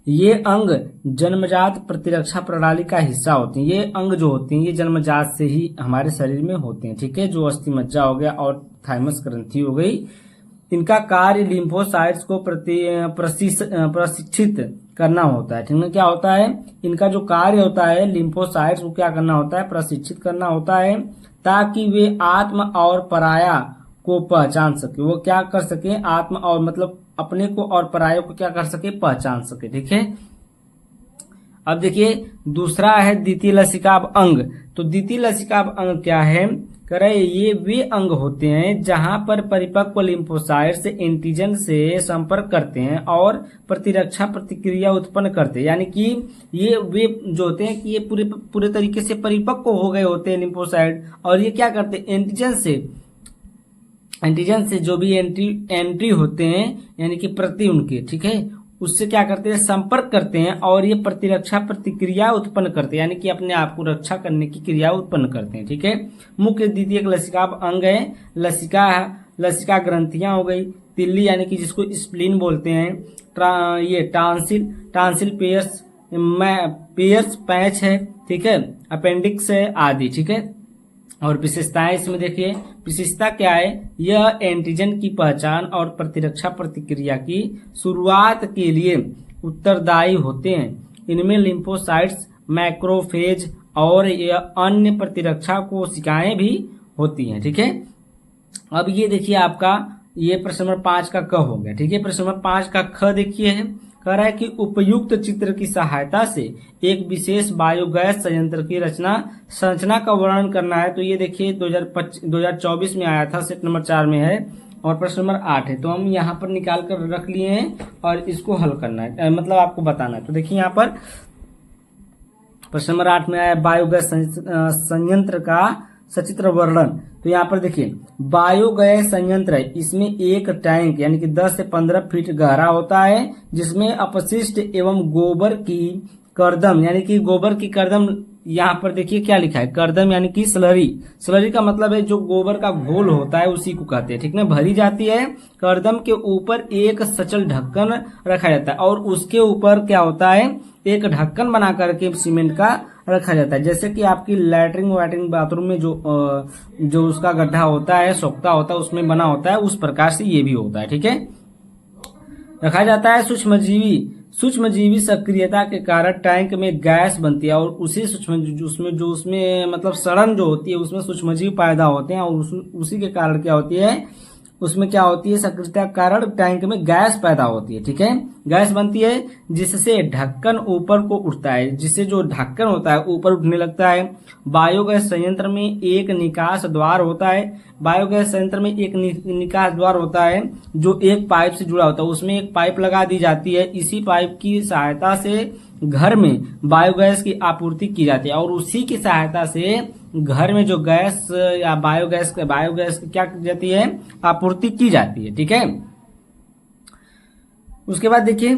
ये अंग जन्मजात प्रतिरक्षा प्रणाली का हिस्सा होते हैं। ये अंग जो होते हैं ये जन्मजात से ही हमारे शरीर में होते हैं। ठीक है, जो अस्थि मज्जा हो गया और थाइमस ग्रंथि हो गई, इनका कार्य लिम्फोसाइट्स को प्रशिक्षित करना होता है। ठीक है, क्या होता है, इनका जो कार्य होता है लिम्फोसाइट्स को क्या करना होता है, प्रशिक्षित करना होता है, ताकि वे आत्म और पराया को पहचान सके। वो क्या कर सके, आत्म और मतलब अपने को और पराये को क्या कर सके, पहचान सके। ठीक है, अब देखिए दूसरा है द्वितीय लसिकाभ अंग। तो द्वितीय लसिकाभ अंग क्या है, कह रहे ये वे अंग होते हैं जहां पर परिपक्व लिम्फोसाइट से एंटीजन से संपर्क करते हैं और प्रतिरक्षा प्रतिक्रिया उत्पन्न करते हैं। यानी कि ये वे जो होते हैं कि ये पूरे तरीके से परिपक्व हो गए होते हैं लिम्फोसाइट, और ये क्या करते हैं, एंटीजन से जो भी एंट्री होते हैं यानी कि प्रति उनके, ठीक है, उससे क्या करते हैं, संपर्क करते हैं और ये प्रतिरक्षा प्रतिक्रिया उत्पन्न करते हैं, यानी कि अपने आप को रक्षा करने की क्रिया उत्पन्न करते हैं। ठीक है, मुख्य द्वितीयक लसिकाभ अंग है, लसिका ग्रंथियां हो गई, तिल्ली यानी कि जिसको स्प्लीन बोलते हैं, ये टांसिल पेयर्स पैच है, ठीक है, अपेंडिक्स है आदि। ठीक है, और विशेषताएं इसमें देखिए, विशेषता क्या है, यह एंटीजन की पहचान और प्रतिरक्षा प्रतिक्रिया की शुरुआत के लिए उत्तरदायी होते हैं। इनमें लिम्फोसाइट्स, मैक्रोफेज और अन्य प्रतिरक्षा कोशिकाएं भी होती हैं। ठीक है, अब ये देखिए आपका ये प्रश्न नंबर 5 का क हो गया। ठीक है, प्रश्न नंबर 5 का ख देखिए है, कह रहा है कि उपयुक्त चित्र की सहायता से एक विशेष बायोगैस संयंत्र की संरचना का वर्णन करना है। तो ये देखिए 2024 में आया था, सेट नंबर 4 में है और प्रश्न नंबर 8 है। तो हम यहाँ पर निकाल कर रख लिए हैं और इसको हल करना है, मतलब आपको बताना है। तो देखिए यहाँ पर प्रश्न नंबर 8 में आया बायोगैस संयंत्र का सचित्र वर्णन। तो यहाँ पर देखिए बायोगैस संयंत्र है, इसमें एक टैंक यानी कि 10 से 15 फीट गहरा होता है, जिसमें अपशिष्ट एवं गोबर की कर्दम यानी कि गोबर की कर्दम, यहाँ पर देखिए क्या लिखा है, कर्दम यानी कि स्लरी का मतलब है जो गोबर का घोल होता है उसी को कहते हैं। ठीक है, भरी जाती है। कर्दम के ऊपर एक सचल ढक्कन रखा जाता है और उसके ऊपर क्या होता है, एक ढक्कन बना करके सीमेंट का रखा जाता है। जैसे कि आपकी लैट्रिन बाथरूम में जो उसका गड्ढा होता है, सोखता होता है, उसमें बना होता है, उस प्रकार से ये भी होता है। ठीक है, रखा जाता है। सूक्ष्मजीवी सक्रियता के कारण टैंक में गैस बनती है और उसी उसमें मतलब सड़न जो होती है उसमें सूक्ष्मजीव पैदा होते हैं और उसी के कारण क्या होती है, उसमें क्या होती है, सक्रियता के कारण टैंक में गैस पैदा होती है। ठीक है, गैस बनती है जिससे ढक्कन ऊपर को उठता है, जिससे जो ढक्कन होता है ऊपर उठने लगता है। बायोगैस संयंत्र में एक निकास द्वार होता है। बायोगैस संयंत्र में एक निकास द्वार होता है जो एक पाइप से जुड़ा होता है, उसमें एक पाइप लगा दी जाती है। इसी पाइप की सहायता से घर में बायोगैस की आपूर्ति की जाती है और उसी की सहायता से घर में जो गैस या बायोगैस की क्या की जाती है, आपूर्ति की जाती है। ठीक है, उसके बाद देखिए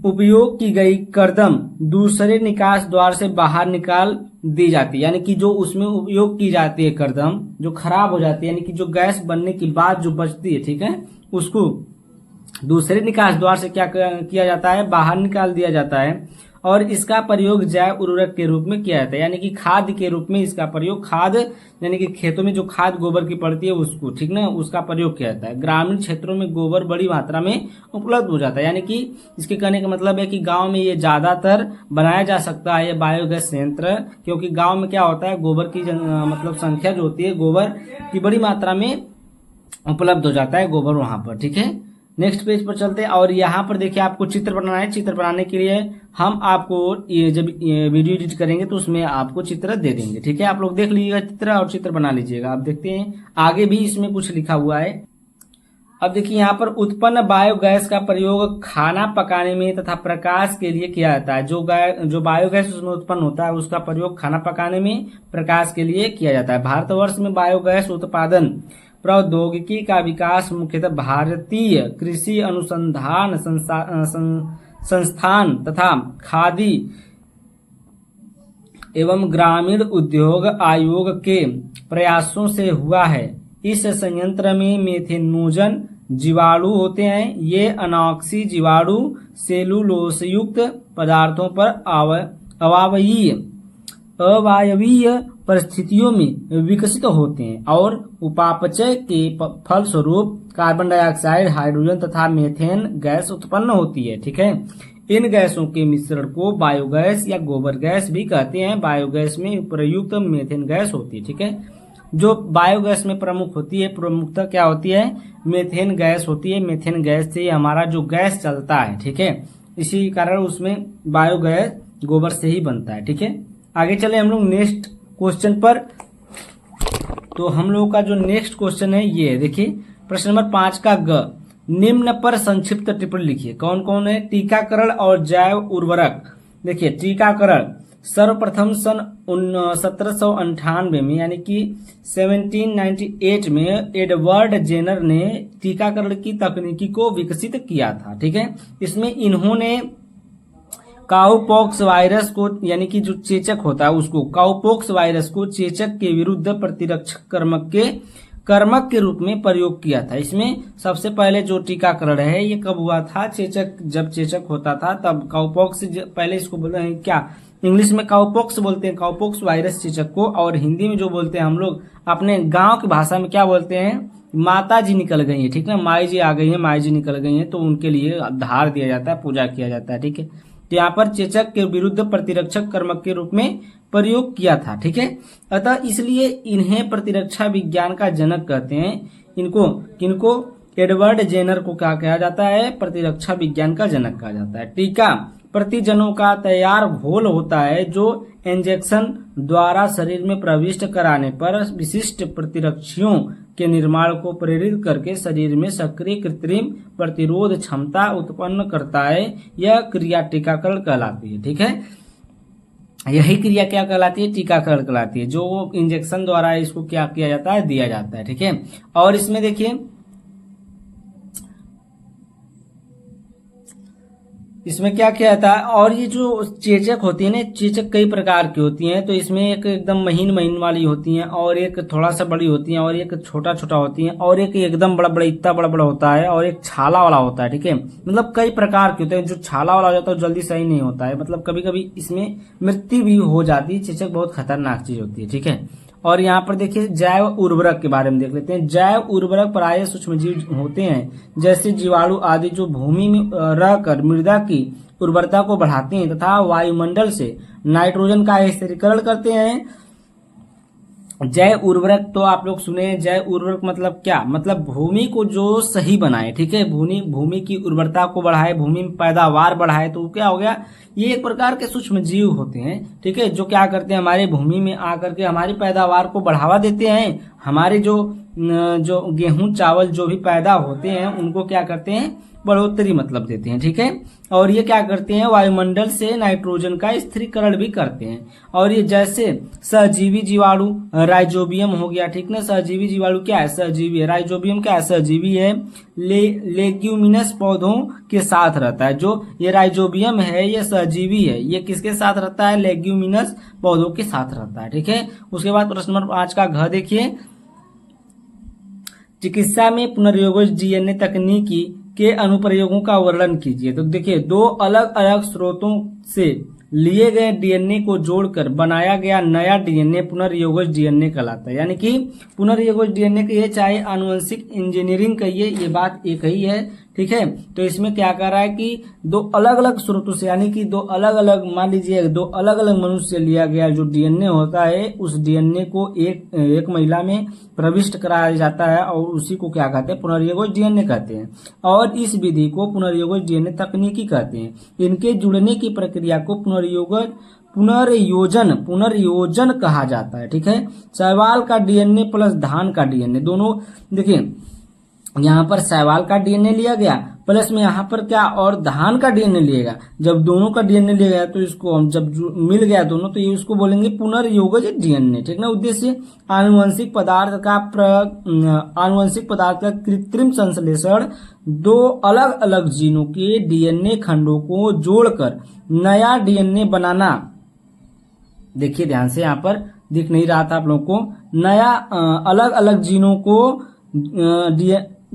उपयोग की गई कर्दम दूसरे निकास द्वार से बाहर निकाल दी जाती है, यानी कि जो उसमें उपयोग की जाती है कर्दम जो खराब हो जाती है, यानी कि जो गैस बनने के बाद जो बचती है, ठीक है, उसको दूसरे निकास द्वार से क्या किया जाता है, बाहर निकाल दिया जाता है और इसका प्रयोग जैव उर्वरक के रूप में किया जाता है, यानी कि खाद के रूप में इसका प्रयोग, खाद यानी कि खेतों में जो खाद गोबर की पड़ती है उसको, ठीक ना, उसका प्रयोग किया जाता है। ग्रामीण क्षेत्रों में गोबर बड़ी मात्रा में उपलब्ध हो जाता है, यानी कि इसके कहने का मतलब है कि गांव में ये ज्यादातर बनाया जा सकता है ये बायोगैस संयंत्र, क्योंकि गाँव में क्या होता है, गोबर की मतलब संख्या जो होती है गोबर की बड़ी मात्रा में उपलब्ध हो जाता है गोबर वहां पर। ठीक है, नेक्स्ट पेज पर चलते हैं और यहाँ पर देखिए आपको चित्र बनाना है। चित्र बनाने के लिए हम आपको जब वीडियो एडिट करेंगे तो उसमें आपको चित्र दे देंगे। ठीक है, आप लोग देख लीजिएगा चित्र और चित्र बना लीजिएगा। आप देखते हैं आगे भी इसमें कुछ लिखा हुआ है। अब देखिए यहाँ पर उत्पन्न बायोगैस का प्रयोग खाना पकाने में तथा प्रकाश के लिए किया जाता है। जो बायोगैस उसमें उत्पन्न होता है उसका प्रयोग खाना पकाने में, प्रकाश के लिए किया जाता है। भारतवर्ष में बायोगैस उत्पादन प्रौद्योगिकी का विकास मुख्यतः भारतीय कृषि अनुसंधान संस्थान तथा खादी एवं ग्रामीण उद्योग आयोग के प्रयासों से हुआ है। इस संयंत्र में मेथेनोजन जीवाणु होते हैं। ये अनॉक्सी जीवाणु सेलुलोसयुक्त पदार्थों पर अवायवीय परिस्थितियों में विकसित होते हैं और उपापचय के फलस्वरूप कार्बन डाइऑक्साइड, हाइड्रोजन तथा मीथेन गैस उत्पन्न होती है। ठीक है, इन गैसों के मिश्रण को बायोगैस या गोबर गैस भी कहते हैं। बायोगैस में प्रयुक्त मीथेन गैस होती है। ठीक है, जो बायोगैस में प्रमुख होती है, प्रमुखता क्या होती है, मीथेन गैस होती है। मीथेन गैस से हमारा जो गैस चलता है, ठीक है, इसी कारण उसमें बायोगैस गोबर से ही बनता है। ठीक है, आगे चले हम लोग नेक्स्ट क्वेश्चन पर। तो हम लोग का जो नेक्स्ट क्वेश्चन है ये देखिए, प्रश्न नंबर 5 का ग, निम्न पर संक्षिप्त टिप्पणी लिखिए। कौन कौन है? टीकाकरण और जैव उर्वरक। देखिए, टीकाकरण सर्वप्रथम सन 1798 में यानी कि 1798 में एडवर्ड जेनर ने टीकाकरण की तकनीकी को विकसित किया था। ठीक है, इसमें इन्होंने काउपॉक्स वायरस को यानी कि जो चेचक होता है उसको, काउपॉक्स वायरस को चेचक के विरुद्ध प्रतिरक्षक कर्मक के रूप में प्रयोग किया था। इसमें सबसे पहले जो टीकाकरण है ये कब हुआ था? चेचक, जब चेचक होता था तब काउपॉक्स, पहले इसको बोलते हैं क्या, इंग्लिश में काउपॉक्स बोलते हैं, काउपॉक्स वायरस चेचक को, और हिंदी में जो बोलते हैं हम लोग अपने गांव की भाषा में क्या बोलते हैं? माता जी निकल गई है। ठीक है, माई जी आ गई है, माई जी निकल गई है, तो उनके लिए धार दिया जाता है, पूजा किया जाता है। ठीक है, तो यहाँ पर चेचक के विरुद्ध प्रतिरक्षक कर्मक के रूप में प्रयोग किया था। ठीक है, अतः इसलिए इन्हें प्रतिरक्षा विज्ञान का जनक कहते हैं। इनको किनको? एडवर्ड जेनर को क्या कहा जाता है? प्रतिरक्षा विज्ञान का जनक कहा जाता है। टीका प्रतिजनों का तैयार घोल होता है जो इंजेक्शन द्वारा शरीर में प्रविष्ट कराने पर विशिष्ट प्रतिरक्षियों के निर्माण को प्रेरित करके शरीर में सक्रिय कृत्रिम प्रतिरोध क्षमता उत्पन्न करता है। यह क्रिया टीकाकरण कहलाती है। ठीक है, यही क्रिया क्या कहलाती है? टीकाकरण कहलाती है, जो इंजेक्शन द्वारा इसको क्या किया जाता है? दिया जाता है। ठीक है, और इसमें देखिए, इसमें क्या किया जाता है, और ये जो चेचक होती है ना, चेचक कई प्रकार की होती हैं। तो इसमें एक एकदम महीन वाली होती हैं, और एक थोड़ा सा बड़ी होती हैं, और एक छोटा छोटा होती हैं, और एक एकदम बड़ा बड़ा, इतना बड़ा बड़ा होता है, और एक छाला वाला होता है। ठीक है, मतलब कई प्रकार के होते हैं। जो छाला वाला हो जाता है जल्दी सही नहीं होता है, मतलब कभी कभी इसमें मृत्यु भी हो जाती है। चेचक बहुत खतरनाक चीज होती है। ठीक है, और यहाँ पर देखिए जैव उर्वरक के बारे में देख लेते हैं। जैव उर्वरक प्राय सूक्ष्मजीव होते हैं, जैसे जीवाणु आदि, जो भूमि में रहकर मृदा की उर्वरता को बढ़ाते हैं तथा वायुमंडल से नाइट्रोजन का स्थिरीकरण करते हैं। जैव उर्वरक तो आप लोग सुने, जैव उर्वरक मतलब क्या? मतलब भूमि को जो सही बनाए। ठीक है, भूमि की उर्वरता को बढ़ाए, भूमि में पैदावार बढ़ाए, तो क्या हो गया? ये एक प्रकार के सूक्ष्म जीव होते हैं। ठीक है, जो क्या करते हैं, हमारे भूमि में आकर के हमारी पैदावार को बढ़ावा देते हैं। हमारे जो गेहूं चावल जो भी पैदा होते हैं उनको क्या करते हैं? बढ़ोतरी मतलब देते हैं। ठीक है, और ये क्या करते हैं? वायुमंडल से नाइट्रोजन का स्थिरीकरण भी करते हैं। और ये जैसे सहजीवी जीवाणु, राइजोबियम हो गया। ठीक ना, सहजीवी जीवाणु क्या है? सहजीवी है। राइजोबियम क्या है? सहजीवी है। लेग्यूमिनस पौधों के साथ रहता है। जो ये राइजोबियम है ये सहजीवी है। ये किसके साथ रहता है? लेग्यूमिनस पौधों के साथ रहता है। ठीक है, उसके बाद प्रश्न नंबर 5 का घ देखिए, चिकित्सा में पुनर्योगज डीएनए तकनीकी के अनुप्रयोगों का वर्णन कीजिए। तो देखिए, दो अलग अलग स्रोतों से लिए गए डीएनए को जोड़कर बनाया गया नया डीएनए पुनर्योगज डीएनए कहलाता है। यानी कि पुनर्योगज डीएनए कहिए चाहे आनुवंशिक इंजीनियरिंग कहिए, ये बात एक ही है। ठीक है, तो इसमें क्या कर रहा है कि दो अलग अलग स्रोतों से, यानी कि दो अलग अलग, मान लीजिए दो अलग अलग मनुष्य से लिया गया जो डीएनए होता है, उस डीएनए को एक महिला में प्रविष्ट कराया जाता है और उसी को क्या कहते हैं? पुनर्योगज डीएनए कहते हैं। और इस विधि को पुनर्योगज डीएनए तकनीकी कहते हैं। इनके जुड़ने की प्रक्रिया को पुनर्योजन कहा जाता है। ठीक है, शैवाल का डीएनए प्लस धान का डीएनए, दोनों देखिए, यहाँ पर शैवाल का डीएनए लिया गया प्लस में यहाँ पर क्या और धान का डीएनए लिएगा। जब दोनों का डीएनए लिएगा तो इसको हम जब मिल गया दोनों तो ये उसको बोलेंगे पुनर्योगज डीएनए, ठीक ना। उद्देश्य आनुवंशिक पदार्थ का कृत्रिम संश्लेषण, दो अलग अलग जीनों के डीएनए खंडों को जोड़कर नया डीएनए बनाना। देखिए ध्यान से, यहाँ पर दिख नहीं रहा था आप लोगों को, नया अलग अलग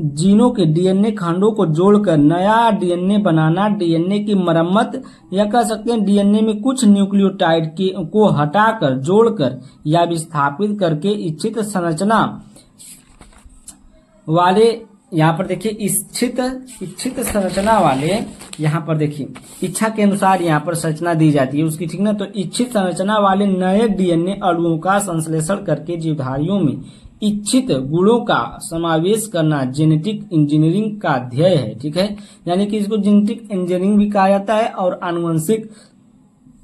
जीनों के डीएनए खंडों को जोड़कर नया डीएनए बनाना, डीएनए की मरम्मत या कह सकते हैं डीएनए में कुछ न्यूक्लियोटाइड को हटाकर जोड़कर या विस्थापित करके इच्छित संरचना वाले, यहाँ पर देखिए इच्छित संरचना वाले, यहाँ पर देखिए इच्छा के अनुसार यहाँ पर संरचना दी जाती है उसकी, ठीक ना। तो इच्छित संरचना वाले नए डीएनए अणुओं का संश्लेषण करके जीवधारियों में इच्छित गुणों का समावेश करना जेनेटिक इंजीनियरिंग का ध्येय है, ठीक है। यानी कि इसको जेनेटिक इंजीनियरिंग भी कहा जाता है और आनुवंशिक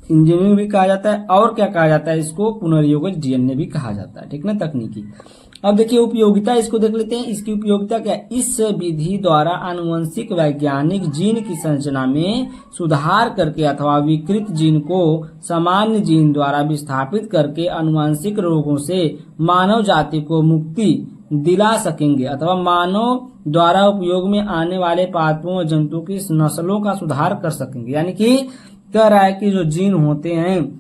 इंजीनियरिंग भी कहा जाता है, और क्या कहा जाता है, इसको पुनर्योगज डीएनए भी कहा जाता है, ठीक ना, तकनीकी। अब देखिए उपयोगिता, इसको देख लेते हैं। इसकी उपयोगिता क्या है? इस विधि द्वारा आनुवंशिक वैज्ञानिक जीन की संरचना में सुधार करके अथवा विकृत जीन को सामान्य जीन द्वारा विस्थापित करके आनुवंशिक रोगों से मानव जाति को मुक्ति दिला सकेंगे अथवा मानव द्वारा उपयोग में आने वाले पादपों और जंतुओं की नस्लों का सुधार कर सकेंगे। यानी कि कह रहा है कि जो जीन होते हैं,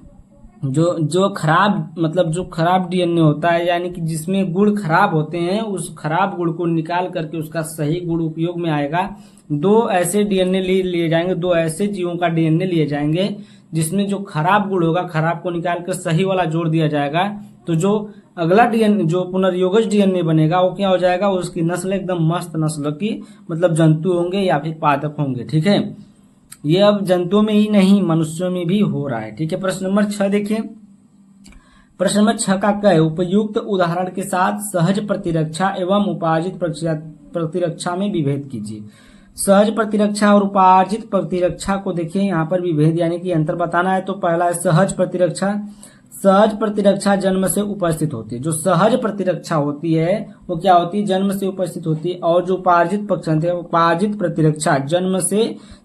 जो खराब, मतलब जो खराब डीएनए होता है, यानी कि जिसमें गुण खराब होते हैं, उस खराब गुण को निकाल करके उसका सही गुण उपयोग में आएगा। दो ऐसे डीएनए लिए जाएंगे, दो ऐसे जीवों का डीएनए लिए जाएंगे जिसमें जो खराब गुण होगा, खराब को निकाल कर सही वाला जोड़ दिया जाएगा। तो जो अगला डीएनए, जो पुनर्योगज डीएनए बनेगा, वो क्या हो जाएगा, उसकी नस्ल एकदम मस्त नस्ल की, मतलब जंतु होंगे या फिर पादप होंगे, ठीक है। ये अब जंतुओं में ही नहीं, मनुष्यों में भी हो रहा है, ठीक है। प्रश्न नंबर 6 देखिए। प्रश्न नंबर 6 का क्या है? उपयुक्त उदाहरण के साथ सहज प्रतिरक्षा एवं उपार्जित प्रतिरक्षा में विभेद कीजिए। सहज प्रतिरक्षा और उपार्जित प्रतिरक्षा को देखिए, यहाँ पर विभेद यानी कि अंतर बताना है। तो पहला है सहज प्रतिरक्षा। सहज प्रतिरक्षा जन्म से उपस्थित होती है। जो सहज प्रतिरक्षा होती है वो क्या होती है? जन्म से उपस्थित होती है। और जो उपार्जित प्रतिरक्षा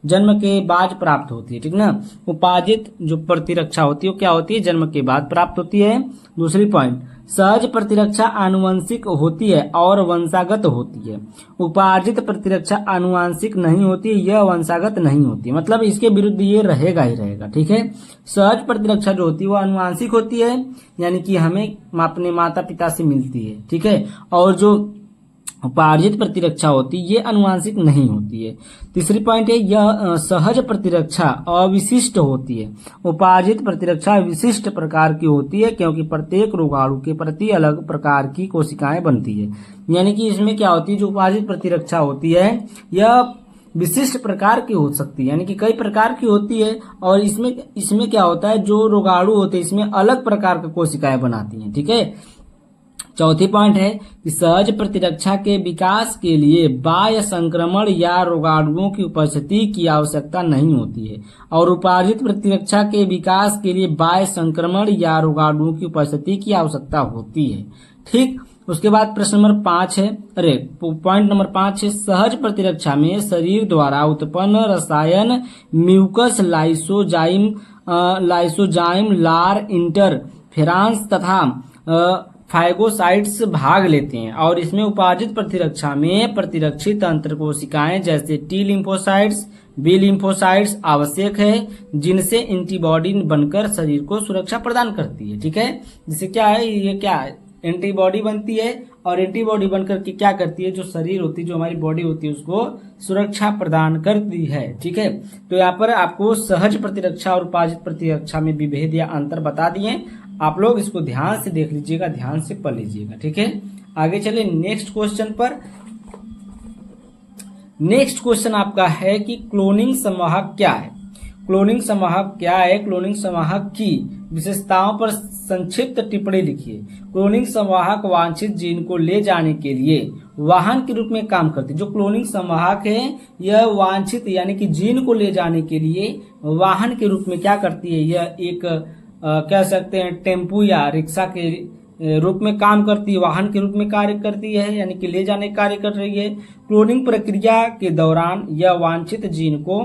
जन्म के बाद प्राप्त होती है, ठीक ना। उपार्जित जो प्रतिरक्षा होती है वो क्या होती है? जन्म के बाद प्राप्त होती है। दूसरी पॉइंट, सहज प्रतिरक्षा आनुवंशिक होती है और वंशागत होती है। उपार्जित प्रतिरक्षा आनुवंशिक नहीं होती है, यह वंशागत नहीं होती, मतलब इसके विरुद्ध ये रहेगा ही रहेगा, ठीक है। सहज प्रतिरक्षा जो होती है वो आनुवंशिक होती है, यानी कि हमें अपने माता पिता से मिलती है, ठीक है। और जो उपार्जित प्रतिरक्षा होती है ये आनुवंशिक नहीं होती है। तीसरी पॉइंट है, यह सहज प्रतिरक्षा अविशिष्ट होती है। उपार्जित प्रतिरक्षा विशिष्ट प्रकार की होती है, क्योंकि प्रत्येक रोगाणु के प्रति अलग प्रकार की कोशिकाएं बनती है। यानी कि इसमें क्या होती है, जो उपार्जित प्रतिरक्षा होती है यह विशिष्ट प्रकार की हो सकती है, यानी कि कई प्रकार की होती है। और इसमें क्या होता है, जो रोगाणु होते हैं इसमें अलग प्रकार की कोशिकाएं बनाती हैं, ठीक है। चौथी पॉइंट है कि सहज प्रतिरक्षा के विकास के लिए बाह्य संक्रमण या रोगाणुओं की उपस्थिति की आवश्यकता नहीं होती है, और उपार्जित प्रतिरक्षा के विकास के लिए बाह्य संक्रमण या रोगाणुओं की उपस्थिति की आवश्यकता होती है, ठीक। उसके बाद प्रश्न नंबर 5 है, पॉइंट नंबर 5 है, सहज प्रतिरक्षा में शरीर द्वारा उत्पन्न रसायन म्यूकस लाइसोजाइम लार इंटरफेरेंस तथा फाइगोसाइट्स भाग लेते हैं। और इसमें उपार्जित प्रतिरक्षा में प्रतिरक्षित अंतर कोशिकाएं जैसे टी लिम्फोसाइट्स, बी लिम्फोसाइट्स आवश्यक है, जिनसे एंटीबॉडी बनकर शरीर को सुरक्षा प्रदान करती है, ठीक है। जिससे क्या है, ये क्या है, एंटीबॉडी बनती है, और एंटीबॉडी बनकर के क्या करती है, जो शरीर होती है, जो हमारी बॉडी होती है, उसको सुरक्षा प्रदान करती है, ठीक है। तो यहाँ पर आपको सहज प्रतिरक्षा और उपार्जित प्रतिरक्षा में विभेद या अंतर बता दिए। आप लोग इसको ध्यान से देख लीजिएगा, ध्यान से पढ़ लीजिएगा, ठीक है। आगे चले नेक्स्ट क्वेश्चन पर। नेक्स्ट क्वेश्चन आपका है कि क्लोनिंग संवाहक क्या है। क्लोनिंग संवाहक क्या है? क्लोनिंग संवाहक की विशेषताओं पर संक्षिप्त टिप्पणी लिखिए। क्लोनिंग संवाहक वांछित जीन को ले जाने के लिए वाहन के रूप में काम करते हैं। जो क्लोनिंग संवाहक है यह वांछित यानी कि जीन को ले जाने के लिए वाहन के रूप में क्या करती है, यह एक कह सकते हैं टेम्पू या रिक्शा के रूप में काम करती है, वाहन के रूप में कार्य करती है, यानी कि ले जाने का कार्य कर रही है। क्लोनिंग प्रक्रिया के दौरान यह वांछित जीन को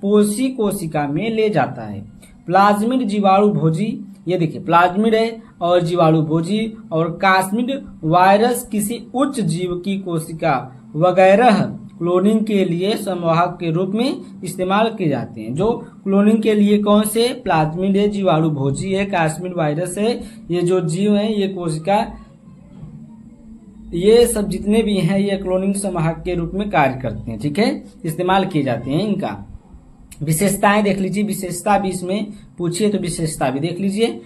पोषी कोशिका में ले जाता है। प्लाज्मिड जीवाणु भोजी, ये देखिए प्लाज्मिड है और जीवाणु भोजी और कास्मिड वायरस किसी उच्च जीव की कोशिका वगैरह क्लोनिंग के लिए संवाहक के रूप में इस्तेमाल किए जाते हैं। जो क्लोनिंग के लिए कौन से, प्लाज्मिड है, जीवाणु भोजी है, कास्मिड वायरस है, ये जो जीव है, ये कोशिका, ये सब जितने भी हैं ये क्लोनिंग संवाहक के रूप में कार्य करते हैं। ठीक है, इस्तेमाल किए जाते हैं। इनका विशेषताएं देख लीजिए, विशेषता भी इसमें पूछिए तो विशेषता भी देख लीजिए।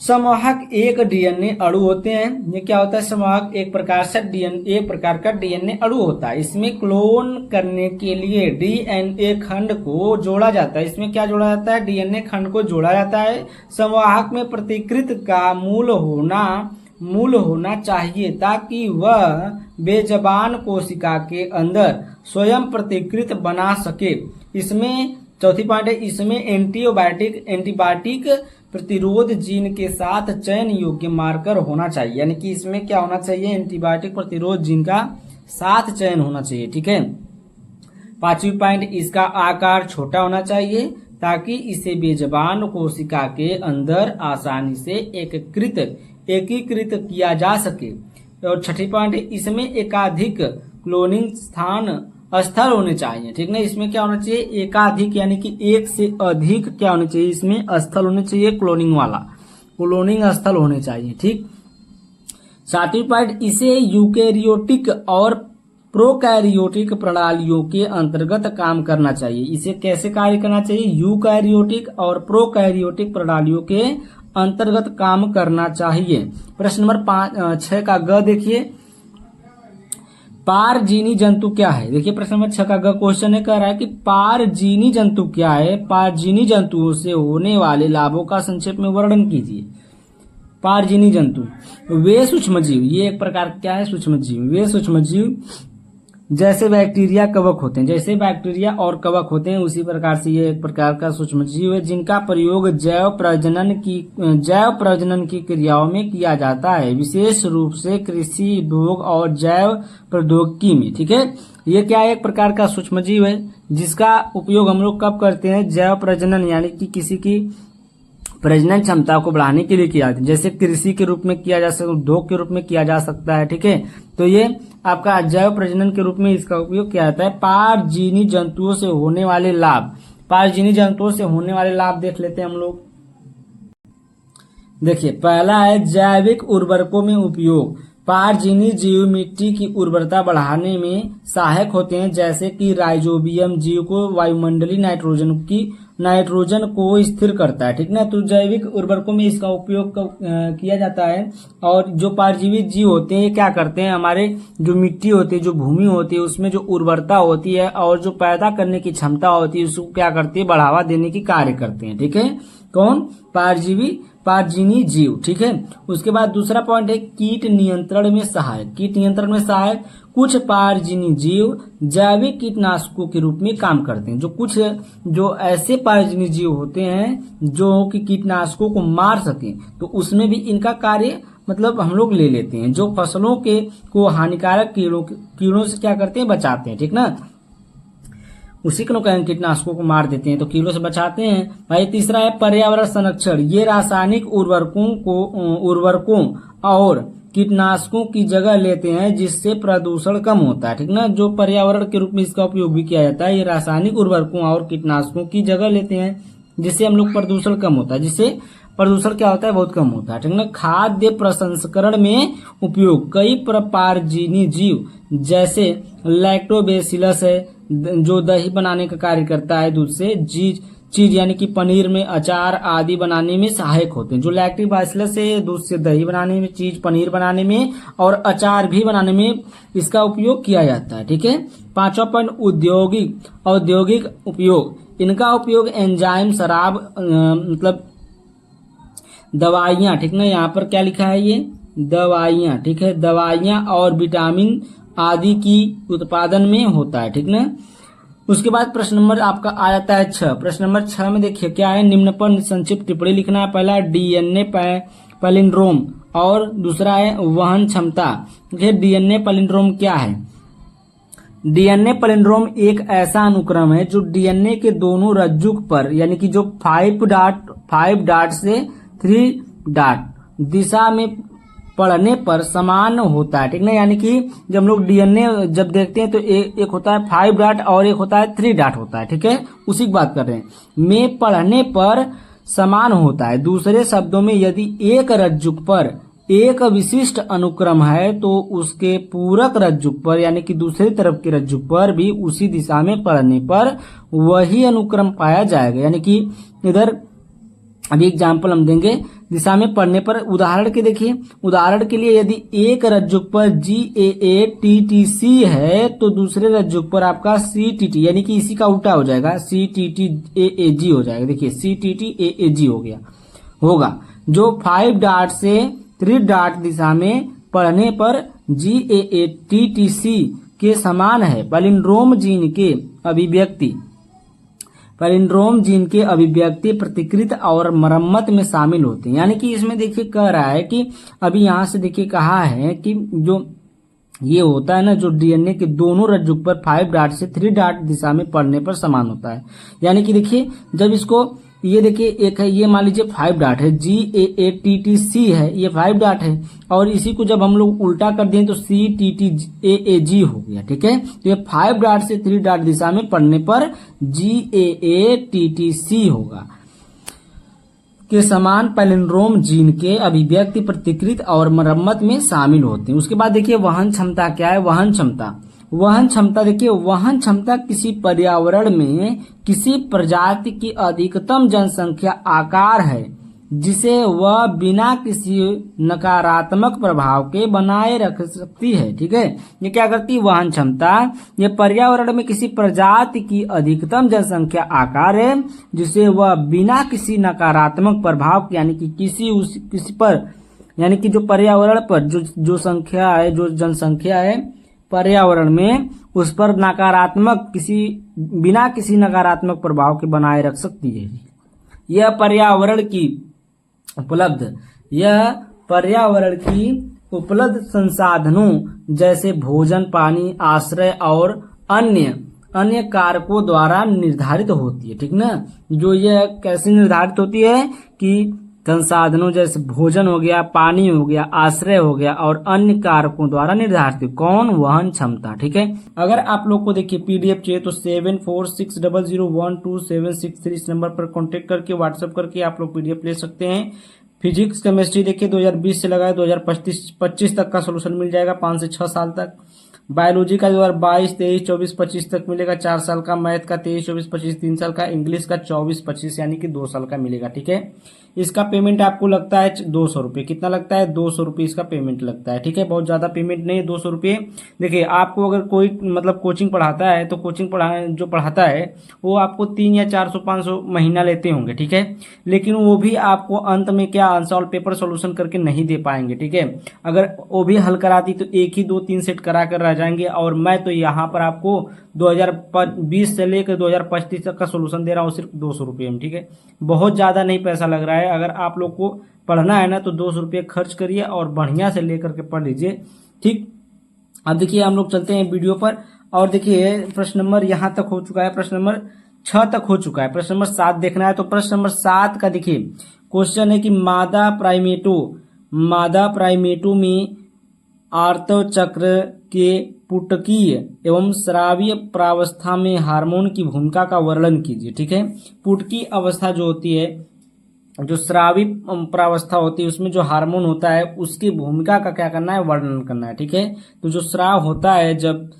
संवाहक एक डीएनए अणु होते हैं। ये क्या होता है, संवाहक एक प्रकार का डीएनए अणु होता है। इसमें क्लोन करने के लिए डीएनए खंड को जोड़ा जाता है। इसमें क्या जोड़ा जाता है, डीएनए खंड को जोड़ा जाता है। संवाहक में प्रतिकृत का मूल होना चाहिए ताकि वह बेजबान कोशिका के अंदर स्वयं प्रतिकृत बना सके। इसमें चौथी पॉइंट है, इसमें एंटीबायोटिक प्रतिरोध जीन के साथ चयन योग्य मार्कर होना चाहिए। यानी कि इसमें क्या होना चाहिए, एंटीबायोटिक प्रतिरोध जीन का साथ चयन होना चाहिए। ठीक है। पांचवी पॉइंट, इसका आकार छोटा होना चाहिए ताकि इसे बेजबान कोशिका के अंदर आसानी से एकीकृत किया जा सके। और छठी पॉइंट, इसमें एकाधिक क्लोनिंग स्थल होने चाहिए। ठीक ना, इसमें क्या होना चाहिए, एकाधिक यानी कि एक से अधिक क्या होने चाहिए, इसमें स्थल होने चाहिए, क्लोनिंग स्थल होने चाहिए। ठीक। सातवीं पॉइंट, इसे यूकेरियोटिक और प्रोकैरियोटिक प्रणालियों के अंतर्गत काम करना चाहिए। इसे कैसे कार्य करना चाहिए, यूकैरियोटिक और प्रोकैरियोटिक प्रणालियों के अंतर्गत काम करना चाहिए। प्रश्न नंबर 6 का ग देखिए, पारजीनी जंतु क्या है। देखिए प्रश्न नंबर 6 का ग क्वेश्चन है, कह रहा है कि पारजीनी जंतु क्या है, पारजीनी जंतुओं से होने वाले लाभों का संक्षेप में वर्णन कीजिए। पारजीनी जंतु वे सूक्ष्मजीव, ये एक प्रकार क्या है, सूक्ष्मजीव। वे सूक्ष्मजीव जैसे बैक्टीरिया कवक होते हैं, जैसे बैक्टीरिया और कवक होते हैं उसी प्रकार से ये एक प्रकार का सूक्ष्मजीव है जिनका प्रयोग जैव प्रजनन की क्रियाओं में किया जाता है, विशेष रूप से कृषि उद्योग और जैव प्रौद्योगिकी में। ठीक है, ये क्या है, एक प्रकार का सूक्ष्मजीव है जिसका उपयोग हम लोग कब करते हैं, जैव प्रजनन यानी कि किसी की प्रजनन क्षमता को बढ़ाने के लिए किया जाता है। जैसे कृषि के रूप में किया जा सकता है, उद्योग के रूप में किया जा सकता है। ठीक है, तो ये आपका जैव प्रजनन के रूप में इसका उपयोग किया जाता है। पारजीनी जंतुओं से होने वाले लाभ, पारजीनी जंतुओं से होने वाले लाभ देख लेते हैं हम लोग। देखिए पहला है जैविक उर्वरकों में उपयोग। पारजीनी जीव मिट्टी की उर्वरता बढ़ाने में सहायक होते हैं, जैसे कि राइजोबियम जीव को वायुमंडलीय नाइट्रोजन को स्थिर करता है। ठीक ना, तो जैविक उर्वरकों में इसका उपयोग किया जाता है। और जो परजीवी जीव होते हैं ये क्या करते हैं, हमारे जो मिट्टी होती है, जो भूमि होती है, उसमें जो उर्वरता होती है और जो पैदा करने की क्षमता होती है उसको क्या करती है, बढ़ावा देने की कार्य करते हैं। ठीक है, कौन, पारजीनी जीव। ठीक है, उसके बाद दूसरा पॉइंट है कीट नियंत्रण में सहायक। कीट नियंत्रण में सहायक, कुछ पारजीनी जीव जैविक कीटनाशकों के रूप में काम करते हैं। जो ऐसे पारजीनी जीव होते हैं जो कि कीटनाशकों को मार सकें, तो उसमें भी इनका कार्य मतलब हम लोग ले लेते हैं, जो फसलों को हानिकारक कीड़ों से क्या करते हैं, बचाते हैं। ठीक ना, उसी को कीटनाशकों को मार देते हैं तो कीड़ों से बचाते हैं। भाई तीसरा है पर्यावरण संरक्षण। ये रासायनिक उर्वरकों और कीटनाशकों की जगह लेते हैं जिससे प्रदूषण कम होता है। ठीक ना, जो पर्यावरण के रूप में इसका उपयोग भी किया जाता है। ये रासायनिक उर्वरकों और कीटनाशकों की जगह लेते हैं जिससे हम लोग प्रदूषण कम होता है, जिससे प्रदूषण क्या होता है, बहुत कम होता है। ठीक ना, खाद्य प्रसंस्करण में उपयोग। कई पारजीनी जीव जैसे लैक्टोबैसिलस है जो दही बनाने का कार्य करता है, दूध से चीज यानी कि पनीर में अचार आदि बनाने में सहायक होते हैं। जो लैक्टोबैसिलस है दूध से दही बनाने में, चीज पनीर बनाने में और अचार भी बनाने में इसका उपयोग किया जाता है। ठीक है, पांचवा पॉइंट औद्योगिक उपयोग। इनका उपयोग एंजाइम, शराब मतलब दवाइयां। ठीक ना, यहाँ पर क्या लिखा है, ये दवाइयां। ठीक है, दवाइयां और विटामिन आदि की उत्पादन में होता है। ठीक ना, उसके बाद प्रश्न नंबर आपका आ जाता है 6। प्रश्न नंबर 6 में देखिए क्या है, निम्न पर संक्षिप्त टिप्पणी लिखना है। पहला, डीएनए पैलिंड्रोम और दूसरा है वहन क्षमता। देखिए डीएनए पैलिंड्रोम क्या है। डीएनए पैलिंड्रोम एक ऐसा अनुक्रम है जो डीएनए के दोनों रज्जुक पर यानी कि जो 5 डाट से 3 डाट दिशा में पढ़ने पर समान होता है, ठीक ना। यानी कि जब हम लोग डीएनए जब देखते हैं तो एक होता है 5 डाट और एक होता है 3 डाट होता है, ठीक है, उसी की बात कर रहे हैं। में पढ़ने पर समान होता है। दूसरे शब्दों में यदि एक रज्जुक पर एक विशिष्ट अनुक्रम है तो उसके पूरक रज्जुक पर यानी कि दूसरी तरफ के रज्जुक पर भी उसी दिशा में पढ़ने पर वही अनुक्रम पाया जाएगा। यानी कि इधर अभी एग्जाम्पल हम देंगे दिशा में पढ़ने पर। उदाहरण के देखिए, उदाहरण के लिए यदि एक रज्जुक पर GAATTC है तो दूसरे रज्जुक पर आपका CTT यानी कि इसी का उल्टा हो जाएगा, CTTAAG हो जाएगा। देखिए CTTAAG हो गया होगा, जो 5 डाट से 3 डाट दिशा में पढ़ने पर GAATTC के समान है। पैलिंड्रोम जीन के अभिव्यक्ति प्रतिकृत और मरम्मत में शामिल होते हैं। यानी कि इसमें देखिए कह रहा है कि अभी यहाँ से देखिए कहा है कि जो ये होता है ना, जो डीएनए के दोनों रज्जुक पर 5 डाट से 3 डाट दिशा में पढ़ने पर समान होता है। यानी कि देखिए जब इसको ये देखिए एक है, ये मान लीजिए 5 डाट है, GAATTC है, ये 5 डाट है, और इसी को जब हम लोग उल्टा कर दें तो CTTAAG हो गया, ठीक है। तो ये 5 डाट से 3 डाट दिशा में पढ़ने पर GAATTC होगा के समान पैलिंड्रोम जीन के अभिव्यक्ति प्रतिकृत और मरम्मत में शामिल होते हैं। उसके बाद देखिए वहन क्षमता क्या है। वहन क्षमता देखिए, वहन क्षमता किसी पर्यावरण में किसी प्रजाति की अधिकतम जनसंख्या आकार है जिसे वह बिना किसी नकारात्मक प्रभाव के बनाए रख सकती है, ठीक है। ये क्या करती है वहन क्षमता, ये पर्यावरण में किसी प्रजाति की अधिकतम जनसंख्या आकार है जिसे वह बिना किसी नकारात्मक प्रभाव यानी कि किसी पर यानी कि जो पर्यावरण पर जो संख्या है, जो जनसंख्या है पर्यावरण में, उस पर बिना किसी नकारात्मक प्रभाव के बनाए रख सकती है। यह पर्यावरण की उपलब्ध संसाधनों जैसे भोजन, पानी, आश्रय और अन्य कारकों द्वारा निर्धारित होती है, ठीक ना। जो यह कैसे निर्धारित होती है कि संसाधनों जैसे भोजन हो गया, पानी हो गया, आश्रय हो गया और अन्य कारकों द्वारा निर्धारित है। कौन? वहन क्षमता, ठीक है। अगर आप लोग को देखिए पीडीएफ चाहिए तो 7460012763 इस नंबर पर कांटेक्ट करके व्हाट्सएप करके आप लोग पीडीएफ ले सकते हैं। फिजिक्स केमिस्ट्री देखिए 2020 से लगाए 2025 तक का सोल्यूशन मिल जाएगा, 5 से 6 साल तक। बायोलॉजी का 2022, 23, 24, 25 तक मिलेगा, 4 साल का। मैथ का 23, 24, 25 3 साल का। इंग्लिश का 24, 25 यानी कि 2 साल का मिलेगा, ठीक है। इसका पेमेंट आपको लगता है 200 रुपये। कितना लगता है? 200 रुपये इसका पेमेंट लगता है, ठीक है। बहुत ज्यादा पेमेंट नहीं है, 200 रुपये। देखिए आपको अगर कोई मतलब कोचिंग पढ़ाता है तो जो पढ़ाता है वो आपको 3 या 400 500 महीना लेते होंगे, ठीक है। लेकिन वो भी आपको अंत में क्या अनसॉल्व पेपर सोल्यूशन करके नहीं दे पाएंगे, ठीक है। अगर वो भी हल कराती तो एक ही 2-3 सेट करा कर रह जाएंगे। और मैं तो यहाँ पर आपको 2020 से लेकर 2025 तक का सोल्यूशन दे रहा हूँ सिर्फ 200 रुपये में, ठीक है। बहुत ज्यादा नहीं पैसा लग रहा है। अगर आप लोग को पढ़ना है ना तो 200 रुपये खर्च करिए और बढ़िया से लेकर के पढ़ लीजिए, ठीक। अब देखिए हम लोग चलते हैं वीडियो पर और देखिए प्रश्न नंबर यहाँ तक हो चुका है, प्रश्न नंबर 6 तक हो चुका है। प्रश्न नंबर 7 देखना है तो प्रश्न नंबर 7 का देखिए क्वेश्चन है कि मादा प्राइमेटो में आर्तव चक्र के पुटकीय एवं स्रावीय प्रावस्था में हार्मोन की भूमिका का वर्णन कीजिए, ठीक है। पुटकी अवस्था जो होती है, जो स्रावी प्रावस्था होती है, उसमें जो हार्मोन होता है उसकी भूमिका का क्या करना है? वर्णन करना है, ठीक है। तो जो स्राव होता है जब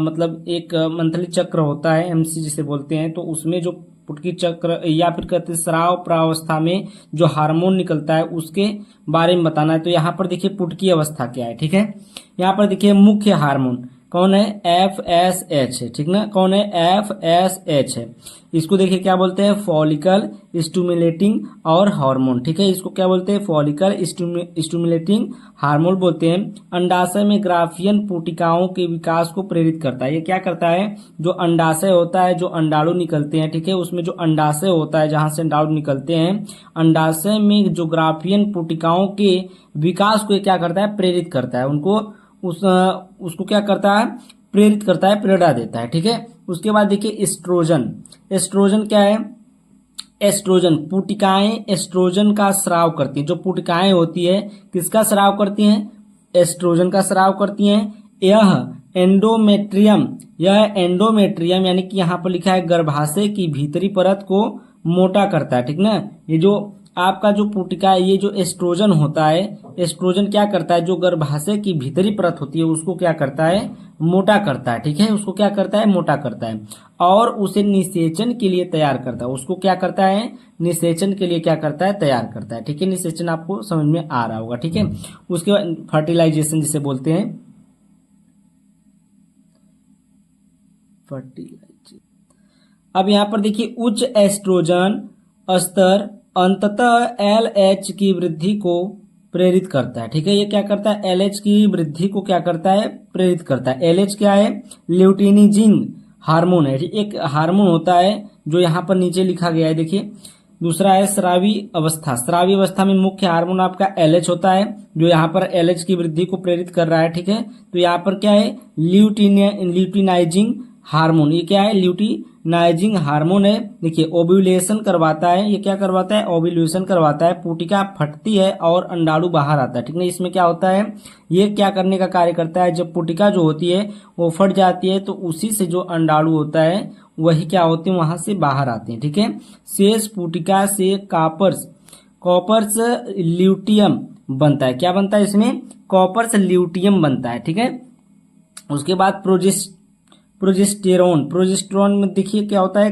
मतलब एक मंथली चक्र होता है एमसी जिसे बोलते हैं, तो उसमें जो पुटकी चक्र या फिर कहते हैं स्राव प्रावस्था में जो हार्मोन निकलता है उसके बारे में बताना है। तो यहाँ पर देखिए पुटकी अवस्था क्या है, ठीक है। यहाँ पर देखिए मुख्य हार्मोन कौन है, FSH है, ठीक ना, कौन है, FSH है। इसको देखिए क्या बोलते हैं, फॉलिकल स्टिमुलेटिंग और हार्मोन, ठीक है, इसको क्या बोलते हैं, फॉलिकल स्टिमुलेटिंग हार्मोन बोलते हैं। अंडाशय में ग्राफियन पुटिकाओं के विकास को प्रेरित करता है। ये क्या करता है, जो अंडाशय होता है, जो अंडाणु निकलते हैं, ठीक है, उसमें जो अंडाशय होता है जहां से अंडाणु निकलते हैं, अंडाशय में जो ग्राफियन पुटिकाओं के विकास को क्या करता है, प्रेरित करता है, उनको उसको क्या करता है, प्रेरित करता है, प्रेरणा देता है, ठीक है। उसके बाद देखिए एस्ट्रोजन। एस्ट्रोजन क्या है, एस्ट्रोजन, पुटिकाएं एस्ट्रोजन का स्राव करती हैं। जो पुटिकाएं होती है किसका स्राव करती हैं, एस्ट्रोजन का स्राव करती हैं। यह एंडोमेट्रियम यानी कि यहाँ पर लिखा है गर्भाशय की भीतरी परत को मोटा करता है, ठीक ना। ये जो आपका जो पुटिका है, ये जो एस्ट्रोजन होता है, एस्ट्रोजन क्या करता है, जो गर्भाशय की भीतरी परत होती है उसको क्या करता है, मोटा करता है, ठीक है, उसको क्या करता है, मोटा करता है, और उसे निषेचन के लिए तैयार करता है। उसको क्या करता है, निषेचन के लिए क्या करता है, तैयार करता है, ठीक है। निषेचन आपको समझ में आ रहा होगा, ठीक है। उसके बाद फर्टिलाइजेशन जिसे बोलते हैं, फर्टिलाइजेशन। अब यहाँ पर देखिए उच्च एस्ट्रोजन स्तर अंततः LH की वृद्धि को प्रेरित करता है, ठीक है। ये क्या करता है, LH की वृद्धि को क्या करता है, प्रेरित करता है। LH क्या है, ल्यूटिनिजिंग हार्मोन है, एक हार्मोन होता है जो यहाँ पर नीचे लिखा गया है, देखिए। दूसरा है स्रावी अवस्था। स्रावी अवस्था में मुख्य हार्मोन आपका LH होता है, जो यहाँ पर LH की वृद्धि को प्रेरित कर रहा है, ठीक है। तो यहाँ पर क्या है, ल्यूटिनाइजिंग हार्मोन। ये क्या है, ल्यूटिनाइजिंग हार्मोन है। देखिए ओव्यूलेशन करवाता है, ये क्या करवाता है, ओव्यूलेशन करवाता है। पुटिका फटती है और अंडाणु बाहर आता है, ठीक है। इसमें क्या होता है, ये क्या करने का कार्य करता है, जब पुटिका जो होती है वो फट जाती है तो उसी से जो अंडाणु होता है वही क्या होते हैं, वहां से बाहर आते हैं, ठीक है। शेष पुटिका से कॉपर्स ल्यूटियम बनता है। क्या बनता है इसमें, कॉपर्स ल्यूटियम बनता है, ठीक है। उसके बाद प्रोजेस्टेरोन में देखिए क्या होता है,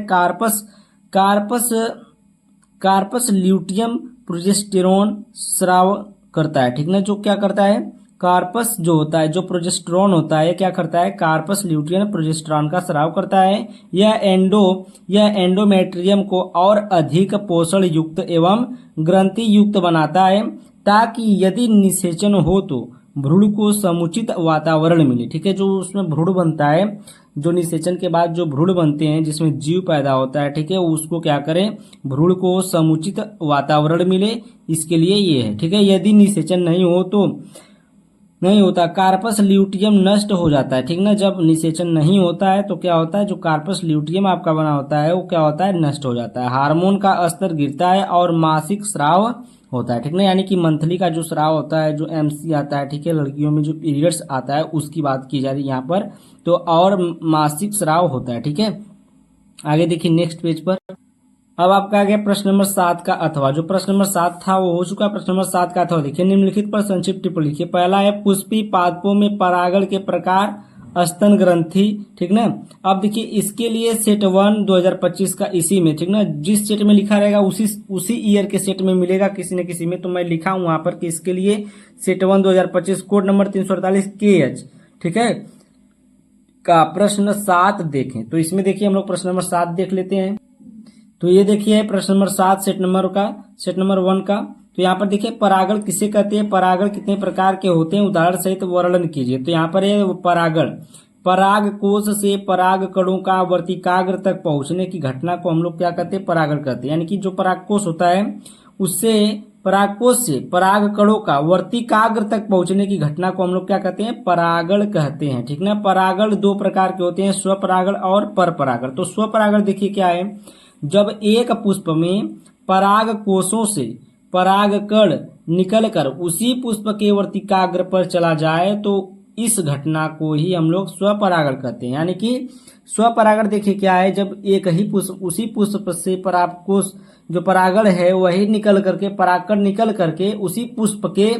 कार्पस ल्यूटियम प्रोजेस्टेरोन स्राव करता है, ठीक ना। जो क्या करता है, कार्पस जो होता है, जो प्रोजेस्टेरोन होता है, क्या करता है, कार्पस ल्यूटियम प्रोजेस्टेरोन का स्राव करता है। यह एंडोमेट्रियम को और अधिक पोषण युक्त एवं ग्रंथि युक्त बनाता है, ताकि यदि निषेचन हो तो भ्रूण को समुचित वातावरण मिले, ठीक है। जो उसमें भ्रूण बनता है, जो निषेचन के बाद जो भ्रूण बनते हैं जिसमें जीव पैदा होता है, ठीक है, उसको क्या करें, भ्रूण को समुचित वातावरण मिले, इसके लिए ये है, ठीक है। यदि निषेचन नहीं हो तो नहीं होता, कार्पस ल्यूटियम नष्ट हो जाता है, ठीक ना। जब निषेचन नहीं होता है तो क्या होता है, जो कार्पस ल्यूटियम आपका बना होता है वो क्या होता है, नष्ट हो जाता है। हार्मोन का स्तर गिरता है और मासिक स्राव होता है, ठीक ना। यानी कि मंथली का जो स्राव होता है, जो MC आता है, ठीक है, लड़कियों में जो पीरियड्स आता है उसकी बात की जा रही है यहाँ पर, तो और मासिक स्राव होता है, ठीक है। आगे देखिए नेक्स्ट पेज पर। अब आपका आ गया प्रश्न नंबर 7 का अथवा। जो प्रश्न नंबर 7 था वो हो चुका। प्रश्न नंबर 7 का अथवा देखिए, निम्नलिखित पर संक्षिप्त टिप्पणी लिखिए। पहला है पुष्पी पादपों में परागण के प्रकार, स्तन ग्रंथि, ठीक ना। अब देखिए इसके लिए सेट 1 2025 का इसी में, ठीक ना, जिस सेट में लिखा रहेगा उसी ईयर के सेट में मिलेगा किसी न किसी में। तो मैं लिखा हूं वहां पर कि इसके लिए सेट 1 2025 कोड नंबर 348 KH, ठीक है, का प्रश्न 7 देखें। तो इसमें देखिए हम लोग प्रश्न नंबर 7 देख लेते हैं। तो ये देखिए प्रश्न नंबर 7 सेट नंबर 1 का। तो यहाँ पर देखिए परागण किसे कहते हैं, परागण कितने प्रकार के होते हैं, उदाहरण सहित वर्णन कीजिए। तो यहाँ पर है परागण, पराग कोश से पराग कणों का वर्तिकाग्र तक पहुंचने की घटना को हम लोग क्या कहते हैं, परागण कहते हैं। यानी कि जो परागकोश होता है उससे, परागकोश से पराग कणों का वर्तिकाग्र तक पहुंचने की घटना को हम लोग क्या कहते हैं, परागण कहते हैं, ठीक ना। परागण 2 प्रकार के होते हैं, स्वपरागण और परपरागण। तो स्वपरागण देखिए क्या है, जब एक पुष्प में पराग कोशों से पराग कण निकलकर उसी पुष्प के वर्तिकाग्र पर चला जाए तो इस घटना को ही हम लोग स्वपरागण कहते हैं। यानी कि स्वपरागण देखिए क्या है, जब एक ही पुष्प, उसी पुष्प से परागकोश जो परागण है वही निकल करके, परागकण निकल करके उसी पुष्प के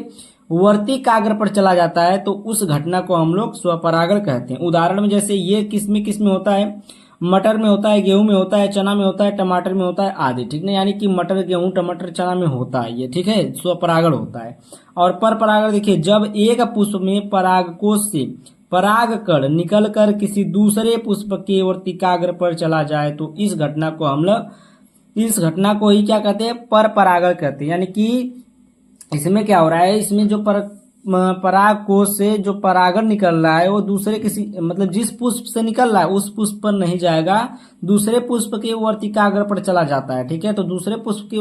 वर्तिकाग्र पर चला जाता है तो उस घटना को हम लोग स्वपरागण कहते हैं। उदाहरण में जैसे ये किसमें होता है, मटर में होता है, गेहूं में होता है, चना में होता है, टमाटर में होता है आदि, ठीक ना। यानी कि मटर, गेहूं, टमाटर, चना में होता है ये, ठीक है, स्वपरागण होता है। और परपरागण देखिए, जब एक पुष्प में परागकोश से परागकण निकलकर किसी दूसरे पुष्प के वर्तिकाग्र पर चला जाए तो इस घटना को ही क्या कहते हैं, पर परागण कहते हैं। यानी कि इसमें क्या हो रहा है, इसमें जो पराग कोश से जो परागण निकल रहा है वो दूसरे किसी मतलब जिस पुष्प से निकल रहा है उस पुष्प पर नहीं जाएगा, दूसरे पुष्प के वर्तिकाग्र पर चला जाता है। ठीक है, तो दूसरे पुष्प के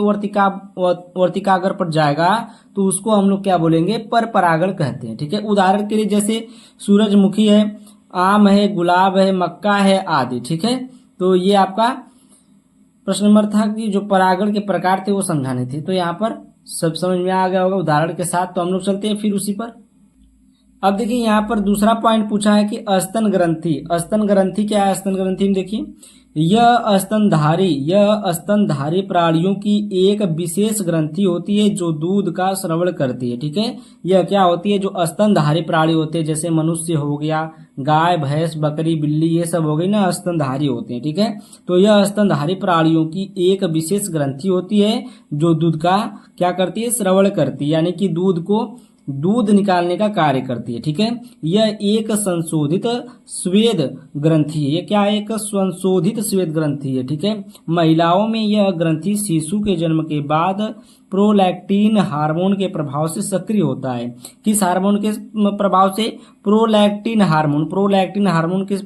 वर्तिकाग्र पर जाएगा तो उसको हम लोग क्या बोलेंगे, पर परागण कहते हैं। ठीक है, उदाहरण के लिए जैसे सूरजमुखी है, आम है, गुलाब है, मक्का है आदि। ठीक है, तो ये आपका प्रश्न नंबर था कि जो परागण के प्रकार थे वो समझाने थे। तो यहाँ पर सब समझ में आ गया होगा उदाहरण के साथ। तो हम लोग चलते हैं फिर उसी पर। अब देखिए यहाँ पर दूसरा पॉइंट पूछा है कि स्तन ग्रंथि। स्तन ग्रंथि क्या है? स्तन ग्रंथि में देखिए यह स्तनधारी प्राणियों की एक विशेष ग्रंथि होती है जो दूध का स्रवण करती है। ठीक है, यह क्या होती है, जो स्तनधारी प्राणी होते हैं जैसे मनुष्य हो गया, गाय, भैंस, बकरी, बिल्ली, ये सब हो गई ना, स्तनधारी होते हैं। ठीक है, तो यह स्तनधारी प्राणियों की एक विशेष ग्रंथि होती है जो दूध का क्या करती है, स्रवण करती है, यानी कि दूध निकालने का कार्य करती है। ठीक है, यह एक संशोधित स्वेद ग्रंथि है। यह क्या है, एक संशोधित स्वेद ग्रंथि है। ठीक है, महिलाओं में यह ग्रंथि शिशु के जन्म के बाद प्रोलैक्टिन हार्मोन के प्रभाव से सक्रिय होता है। किस हार्मोन के प्रभाव से? प्रोलैक्टिन हार्मोन के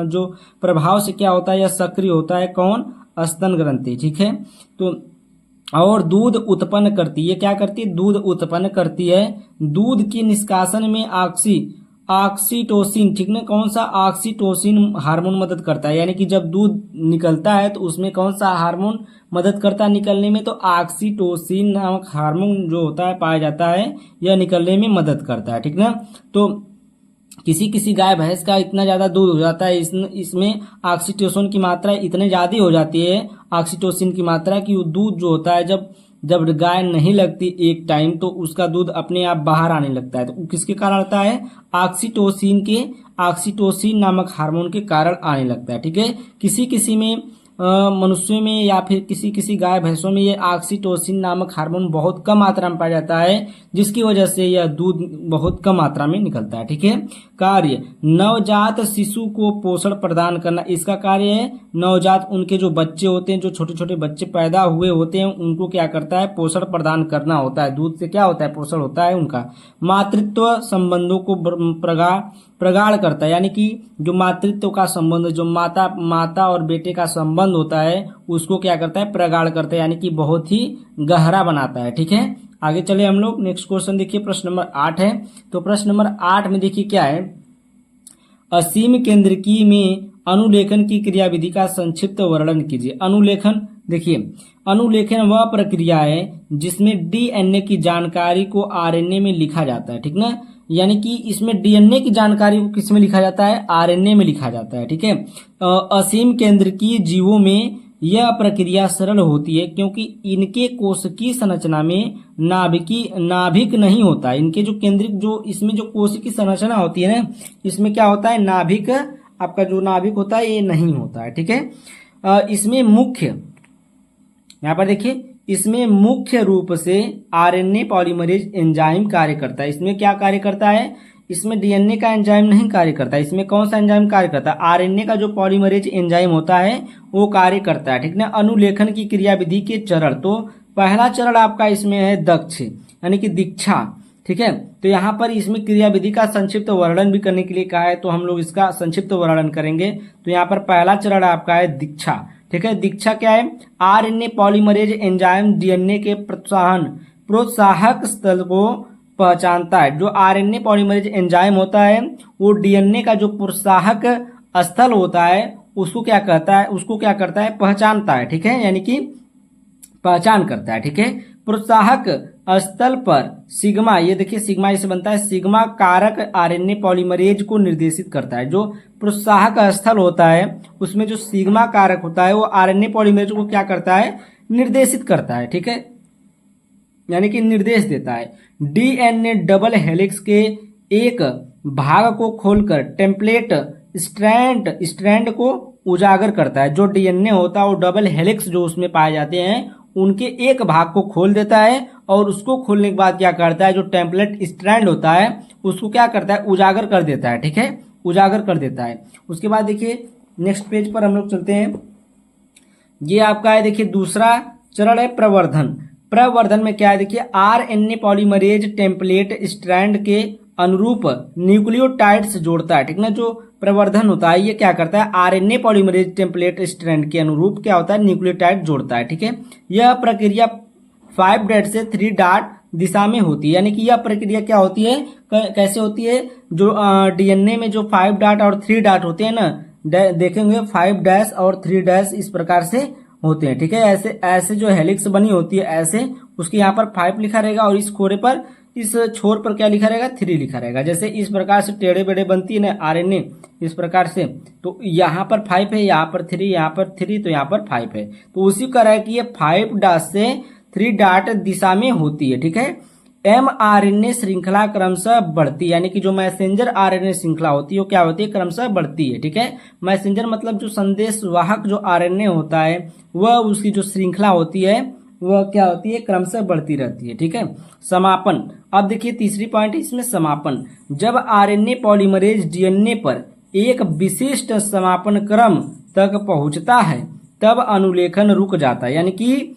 जो प्रभाव से क्या होता है, यह सक्रिय होता है। कौन? स्तन ग्रंथि। ठीक है, तो और दूध उत्पन्न करती है। क्या करती है? दूध उत्पन्न करती है। दूध के निष्कासन में ऑक्सीटोसिन, ठीक ना, कौन सा? ऑक्सीटोसिन हार्मोन मदद करता है। यानी कि जब दूध निकलता है तो उसमें कौन सा हार्मोन मदद करता है निकलने में? तो ऑक्सीटोसिन नामक हार्मोन जो होता है पाया जाता है, यह निकलने में मदद करता है। ठीक ना, तो किसी गाय भैंस का इतना ज्यादा दूध हो जाता है, इसमें ऑक्सीटोसिन की मात्रा इतने ज्यादा हो जाती है, ऑक्सीटोसिन की मात्रा, कि वो दूध जो होता है जब गाय नहीं लगती एक टाइम तो उसका दूध अपने आप बाहर आने लगता है। तो किसके कारण आता है? ऑक्सीटोसिन नामक हार्मोन के कारण आने लगता है। ठीक है, किसी में मनुष्यों में या फिर किसी गाय भैंसों में ये ऑक्सीटोसिन नामक हार्मोन बहुत कम मात्रा में पाया जाता है, जिसकी वजह से यह दूध बहुत कम मात्रा में निकलता है। ठीक है, कार्य नवजात शिशु को पोषण प्रदान करना, इसका कार्य है नवजात उनके जो बच्चे होते हैं, जो छोटे छोटे बच्चे पैदा हुए होते हैं, उनको क्या करता है? पोषण प्रदान करना होता है। दूध से क्या होता है? पोषण होता है उनका। मातृत्व संबंधों को प्रगाढ़ करता है, यानी कि जो मातृत्व का संबंध, जो माता और बेटे का संबंध होता है उसको क्या करता है? प्रगाढ़ करता है, यानी कि बहुत ही गहरा बनाता है। ठीक है, आगे चले हम लोग। नेक्स्ट क्वेश्चन देखिए, प्रश्न नंबर 8 है। तो प्रश्न नंबर 8 में देखिए क्या है, असीम केंद्रकी में अनुलेखन की क्रियाविधि का संक्षिप्त वर्णन कीजिए। अनुलेखन, देखिए अनुलेखन वह प्रक्रिया है जिसमें डीएनए की जानकारी को आरएनए में लिखा जाता है। ठीक ना, यानी कि इसमें डीएनए की जानकारी को किस में लिखा जाता है? आरएनए में लिखा जाता है। ठीक है, असीम केंद्रकीय जीवों में यह प्रक्रिया सरल होती है क्योंकि इनके कोशिकीय संरचना में नाभिक नहीं होता है। इनके जो केंद्रिक जो इसमें जो कोशिकीय संरचना होती है ना, इसमें क्या होता है? नाभिक, आपका जो नाभिक होता है ये नहीं होता है। ठीक है, इसमें मुख्य, यहाँ पर देखिए, इसमें मुख्य रूप से आरएनए पॉलीमरेज एंजाइम कार्य करता है। इसमें क्या कार्य करता है? इसमें डीएनए का एंजाइम नहीं कार्य करता है। इसमें कौन सा एंजाइम कार्य करता है? आरएनए का जो पॉलीमरेज एंजाइम होता है वो कार्य करता है। ठीक ना, अनुलेखन की क्रियाविधि के चरण, तो पहला चरण आपका इसमें है दक्ष, यानी कि दीक्षा। ठीक है, तो यहाँ पर इसमें क्रियाविधि का संक्षिप्त वर्णन भी करने के लिए कहा है, तो हम लोग इसका संक्षिप्त वर्णन करेंगे। तो यहाँ पर पहला चरण आपका है दीक्षा। ठीक है, दीक्षा क्या है? आरएनए पॉलीमरेज एंजाइम डीएनए के प्रोत्साहक स्थल को पहचानता है। जो आरएनए पॉलीमरेज एंजाइम होता है वो डीएनए का जो प्रोत्साहक स्थल होता है उसको क्या कहता है? उसको क्या करता है? पहचानता है। ठीक है, यानी कि पहचान करता है। ठीक है, प्रोत्साहक स्थल पर सिग्मा, ये देखिए सिग्मा इसे बनता है, सिग्मा कारक आरएनए पॉलीमरेज को निर्देशित करता है। जो प्रोत्साहक स्थल होता है उसमें जो सिग्मा कारक होता है वो आरएनए पॉलीमरेज को क्या करता है? निर्देशित करता है। ठीक है, यानी कि निर्देश देता है। डीएनए डबल हेलिक्स के एक भाग को खोलकर टेम्पलेट स्ट्रैंड को उजागर करता है। जो डीएनए होता है वो डबल हेलिक्स जो उसमें पाए जाते हैं उनके एक भाग को खोल देता है और उसको खोलने के बाद क्या करता है, जो टेम्पलेट स्ट्रैंड होता है उसको क्या करता है, उजागर कर देता है। ठीक है, उजागर कर देता है। उसके बाद देखिए नेक्स्ट पेज पर हम लोग चलते हैं। ये आपका है देखिए दूसरा चरण है प्रवर्धन। प्रवर्धन में क्या है देखिए, आरएनए पॉलीमरेज टेम्पलेट स्ट्रैंड के अनुरूप न्यूक्लियोटाइड्स जोड़ता है। ठीक ना, जो प्रवर्धन होता है ये क्या करता है, आरएनए पॉलीमरेज टेम्पलेट स्ट्रैंड के अनुरूप क्या होता है, न्यूक्लियोटाइड जोड़ता है। ठीक है, यह प्रक्रिया 5 डॉट से 3 डॉट दिशा में होती है। यानी कि यह प्रक्रिया क्या होती है, कैसे होती है, जो डीएनए में जो 5 डॉट और 3 डॉट होते हैं ना, देखेंगे 5 डैश और 3 डैश इस प्रकार से होते हैं। ठीक है, ऐसे ऐसे जो हेलिक्स बनी होती है ऐसे, उसके यहाँ पर 5 लिखा रहेगा और इस खोरे पर, इस छोर पर क्या लिखा रहेगा, 3 लिखा रहेगा। जैसे इस प्रकार से टेढ़े बेढ़े बनती है ना आरएनए इस प्रकार से, तो यहाँ पर 5 है, यहाँ पर 3, यहाँ पर 3, तो यहाँ पर 5 है। तो उसी का है कि ये 5 डॉट से 3 डॉट दिशा में होती है। ठीक है, mRNA श्रृंखला क्रमशः बढ़ती है। यानी कि जो मैसेंजर आरएनए श्रृंखला होती है वो क्या होती है, क्रमशः बढ़ती है। ठीक है, मैसेंजर मतलब जो संदेश वाहक जो आरएनए होता है वह उसकी जो श्रृंखला होती है वह क्या होती है, क्रमशः बढ़ती रहती है। ठीक है, समापन। अब देखिए तीसरी पॉइंट इसमें समापन। जब आरएनए पॉलीमरेज डीएनए पर एक विशिष्ट समापन क्रम तक पहुंचता है तब अनुलेखन रुक जाता है। यानी कि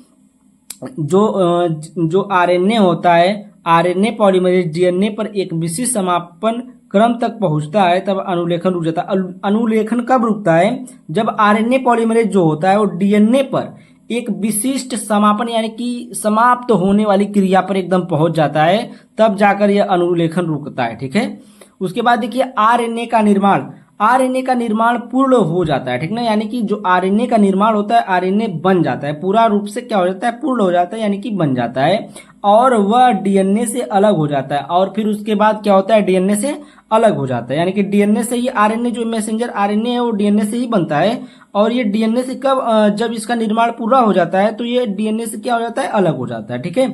जो आरएनए होता है, आरएनए पॉलीमरेज डीएनए पर एक विशिष्ट समापन क्रम तक पहुंचता है तब अनुलेखन रुक जाता है। अनुलेखन कब रुकता है, जब आरएनए पॉलीमरेज जो होता है वो डीएनए पर एक विशिष्ट समापन यानी कि समाप्त होने वाली क्रिया पर एकदम पहुंच जाता है, तब जाकर यह अनुलेखन रुकता है। ठीक है, उसके बाद देखिए आरएनए का निर्माण। आरएनए का निर्माण पूर्ण हो जाता है। ठीक ना, यानी कि जो आरएनए का निर्माण होता है, आरएनए बन जाता है, पूरा रूप से क्या हो जाता है, पूर्ण हो जाता है, यानी कि बन जाता है और वह डीएनए से अलग हो जाता है। और फिर उसके बाद क्या होता है, डीएनए से अलग हो जाता है। यानी कि डीएनए से ही आरएनए जो मैसेंजर आरएनए है वो डीएनए से ही बनता है। और ये डीएनए से कब, जब इसका निर्माण पूरा हो जाता है तो ये डीएनए से क्या हो जाता है, अलग हो जाता है। ठीक है,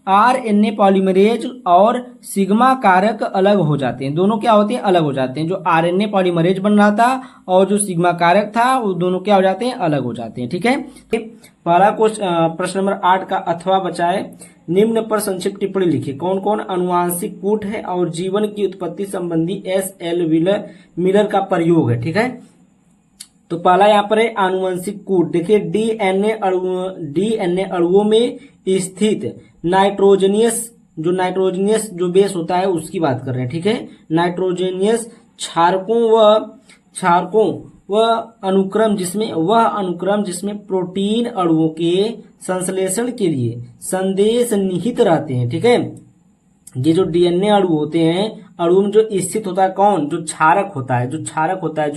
आरएनए पॉलीमरेज और सिग्मा कारक अलग हो जाते हैं। दोनों क्या होते हैं, अलग हो जाते हैं। जो आरएनए पॉलीमरेज बन रहा था और जो सिग्मा कारक था वो दोनों क्या हो जाते हैं, अलग हो जाते हैं। ठीक है, पहला प्रश्न नंबर 8 का अथवा बचाए निम्न पर संक्षिप्त टिप्पणी लिखिए। कौन कौन अनुवांशिक कूट है और जीवन की उत्पत्ति संबंधी एस.एल. मिलर का प्रयोग है। ठीक है, तो पहला यहाँ पर है आनुवंशिक कूट। देखिए डीएनए अणुओं में स्थित नाइट्रोजनियस जो बेस होता है उसकी बात कर रहे हैं। ठीक है, नाइट्रोजनियस क्षारकों व अनुक्रम जिसमें प्रोटीन अणुओं के संश्लेषण के लिए संदेश निहित रहते हैं। ठीक है, ये जो डीएनए अणु होते हैं, अणु में जो स्थित होता है कौन, जो क्षारक होता है,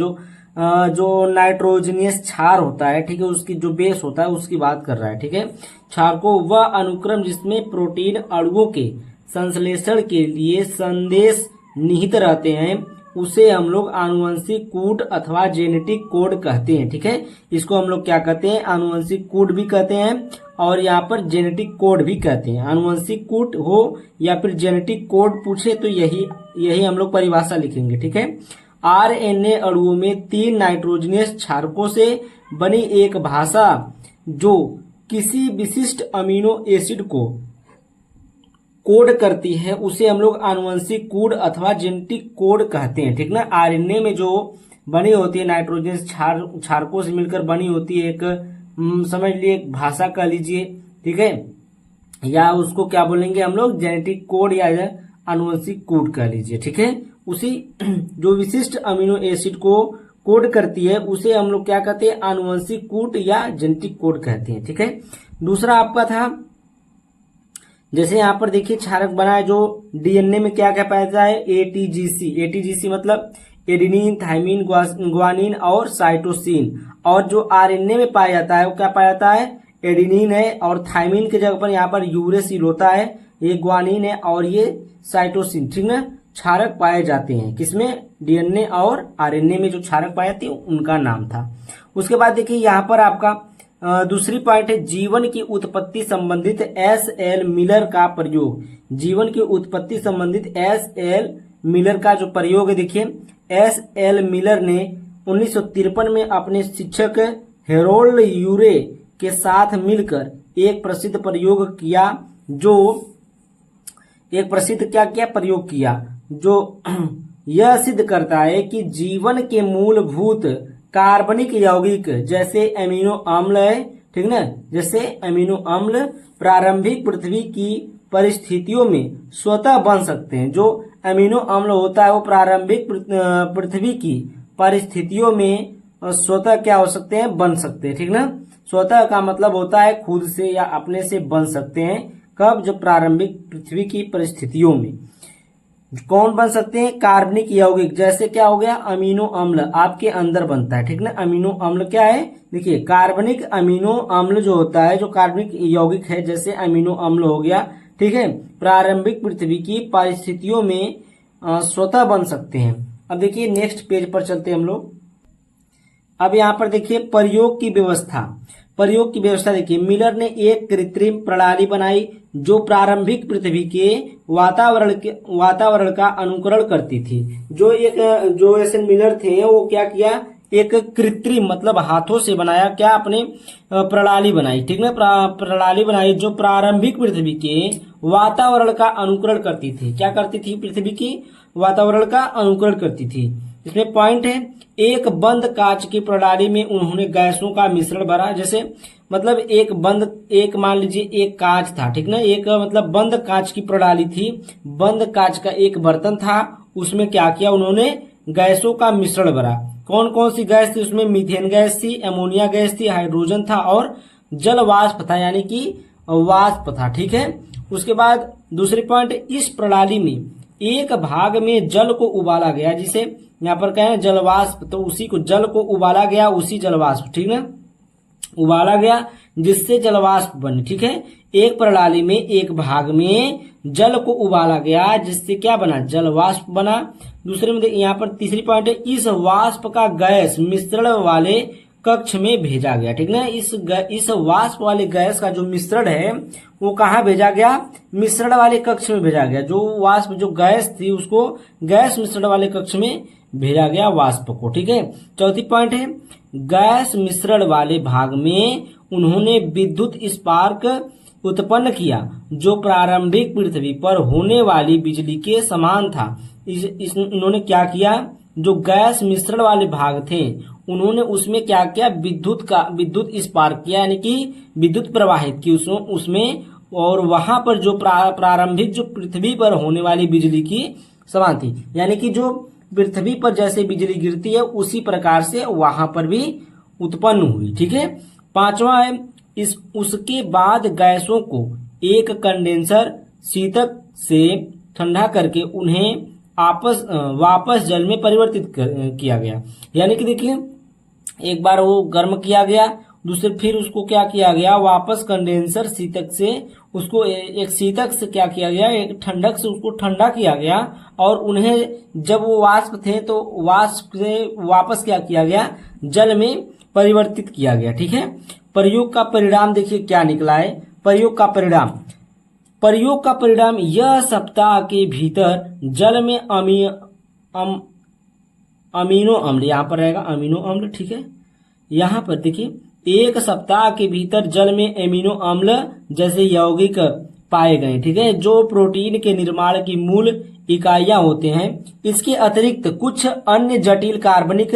जो नाइट्रोजनियस क्षार होता है। ठीक है, उसकी जो बेस होता है उसकी बात कर रहा है। ठीक है, क्षारकों वह अनुक्रम जिसमें प्रोटीन अणुओं के संश्लेषण के लिए संदेश निहित रहते हैं उसे हम लोग आनुवंशिक कूट अथवा जेनेटिक कोड कहते हैं। ठीक है, इसको हम लोग क्या कहते हैं, आनुवंशिक कूट भी कहते हैं और यहाँ पर जेनेटिक कोड भी कहते हैं। आनुवंशिक कूट हो या फिर जेनेटिक कोड पूछे तो यही हम लोग परिभाषा लिखेंगे। ठीक है, आरएनए अणुओं में 3 नाइट्रोजनियस क्षारकों से बनी एक भाषा जो किसी विशिष्ट अमीनो एसिड को कोड करती है उसे हम लोग आनुवंशिक कोड अथवा जेनेटिक कोड कहते हैं। ठीक ना, आरएनए में जो बनी होती है नाइट्रोजनियस क्षारकों से मिलकर बनी होती है एक, समझ लिए एक भाषा कह लीजिए। ठीक है, या उसको क्या बोलेंगे हम लोग, जेनेटिक कोड या आनुवंशिक कोड कह लीजिए। ठीक है, उसी जो विशिष्ट अमीनो एसिड को कोड करती है उसे हम लोग क्या कहते हैं, आनुवंशिक कोड या जेनेटिक कोड कहते हैं। ठीक है, दूसरा आपका था, जैसे यहाँ पर देखिए क्षारक बना है जो डीएनए में क्या क्या पाया जाता है, एटीजीसी मतलब एडेनिन, थाइमिन, ग्वानिन और साइटोसिन। और जो आरएनए में पाया जाता है वो क्या पाया जाता है, एडेनिन है और थाइमिन की जगह पर यहाँ पर यूरेसिल होता है, ये ग्वानिन है और ये साइटोसिन। ठीक ना, क्षारक पाए जाते हैं किसमें, डीएनए और आरएनए में जो क्षारक पाए जाते हैं उनका नाम था। उसके बाद देखिए यहाँ पर आपका दूसरी पॉइंट है जीवन की उत्पत्ति संबंधित एस.एल. मिलर का प्रयोग। जीवन की उत्पत्ति संबंधित एस.एल. मिलर का जो प्रयोग है, देखिए एस.एल. मिलर ने 1953 में अपने शिक्षक हेरोल्ड यूरे के साथ मिलकर एक प्रसिद्ध प्रयोग किया जो एक प्रसिद्ध क्या किया प्रयोग किया जो यह सिद्ध करता है कि जीवन के मूलभूत कार्बनिक यौगिक जैसे अमीनो अम्ल है, ठीक ना, जैसे अमीनो अम्ल प्रारंभिक पृथ्वी की परिस्थितियों में स्वतः बन सकते हैं। जो अमीनो अम्ल होता है वो प्रारंभिक पृथ्वी की परिस्थितियों में स्वतः क्या हो सकते हैं, बन सकते हैं, ठीक ना। स्वतः का मतलब होता है खुद से या अपने से बन सकते हैं। कब? जब प्रारंभिक पृथ्वी की परिस्थितियों में। कौन बन सकते हैं? कार्बनिक यौगिक, जैसे क्या हो गया अमीनो अम्ल आपके अंदर बनता है, ठीक ना। अमीनो अम्ल क्या है? देखिए कार्बनिक अमीनो अम्ल जो होता है, जो कार्बनिक यौगिक है जैसे अमीनो अम्ल हो गया, ठीक है, प्रारंभिक पृथ्वी की परिस्थितियों में स्वतः बन सकते हैं। अब देखिए नेक्स्ट पेज पर चलते हैं हम लोग। अब यहाँ पर देखिए प्रयोग की व्यवस्था। प्रयोग की व्यवस्था देखिए, मिलर ने एक कृत्रिम प्रणाली बनाई जो प्रारंभिक पृथ्वी के वातावरण का अनुकरण करती थी। जो ऐसे मिलर थे वो क्या किया, एक कृत्रिम मतलब हाथों से बनाया क्या, अपने प्रणाली बनाई, ठीक ना, प्रणाली बनाई जो प्रारंभिक पृथ्वी के वातावरण का अनुकरण करती थी। क्या करती थी? पृथ्वी की वातावरण का अनुकरण करती थी। इसमें पॉइंट है, एक बंद कांच की प्रणाली में उन्होंने गैसों का मिश्रण भरा। जैसे मतलब एक मान लीजिए एक कांच था, ठीक ना, एक मतलब बंद कांच की प्रणाली थी, बंद कांच का एक बर्तन था, उसमें क्या किया उन्होंने, गैसों का मिश्रण भरा। कौन कौन सी गैस थी उसमें? मीथेन गैस थी, अमोनिया गैस थी, हाइड्रोजन था और जल वाष्प था, यानी कि वाष्प था, ठीक है। उसके बाद दूसरी पॉइंट, इस प्रणाली में एक भाग में जल को उबाला गया, जिसे यहाँ पर क्या है जलवाष्प, तो उसी को जल को उबाला गया, उसी जलवाष्प, ठीक ना, उबाला गया जिससे जलवाष्प बने, ठीक है। एक प्रणाली में एक भाग में जल को उबाला गया जिससे क्या बना, जलवाष्प बना। दूसरे में यहाँ पर तीसरी पॉइंट है, इस वाष्प का गैस मिश्रण वाले कक्ष में भेजा गया, ठीक ना। इस वाष्प वाले गैस का जो मिश्रण है वो कहाँ भेजा गया, मिश्रण वाले कक्ष में भेजा गया। जो वाष्प जो गैस थी उसको गैस मिश्रण वाले कक्ष में भेजा गया वाष्प को, ठीक है। चौथी पॉइंट है, गैस मिश्रण वाले भाग में उन्होंने विद्युत स्पार्क उत्पन्न किया जो प्रारंभिक पृथ्वी पर होने वाली बिजली के समान था। इन्होंने क्या किया, जो गैस मिश्रण वाले भाग थे उन्होंने उसमें क्या किया, विद्युत स्पार्क किया, यानी कि विद्युत प्रवाहित की उसमें और वहां पर जो प्रारंभिक जो पृथ्वी पर होने वाली बिजली की समान थी, यानी कि जो पृथ्वी पर जैसे बिजली गिरती है उसी प्रकार से वहां पर भी उत्पन्न हुई, ठीक है। पांचवा है, उसके बाद गैसों को एक कंडेंसर शीतक से ठंडा करके उन्हें वापस जल में परिवर्तित किया गया। यानी कि देखिए एक बार वो गर्म किया गया, दूसरे फिर उसको क्या किया गया, वापस कंडेंसर शीतक से उसको एक शीतक से क्या किया गया, एक ठंडक से उसको ठंडा किया गया और उन्हें जब वो वाष्प थे तो वाष्प से वापस क्या किया गया, जल में परिवर्तित किया गया, ठीक है। प्रयोग का परिणाम देखिए क्या निकला है। प्रयोग का परिणाम यह सप्ताह के भीतर जल में अमीनो अम्ल, यहाँ पर रहेगा अमीनो अम्ल, ठीक है। यहाँ पर देखिए एक सप्ताह के भीतर जल में अमीनो अम्ल जैसे यौगिक पाए गए, ठीक है, जो प्रोटीन के निर्माण की मूल इकाइयां होते हैं। इसके अतिरिक्त कुछ अन्य जटिल कार्बनिक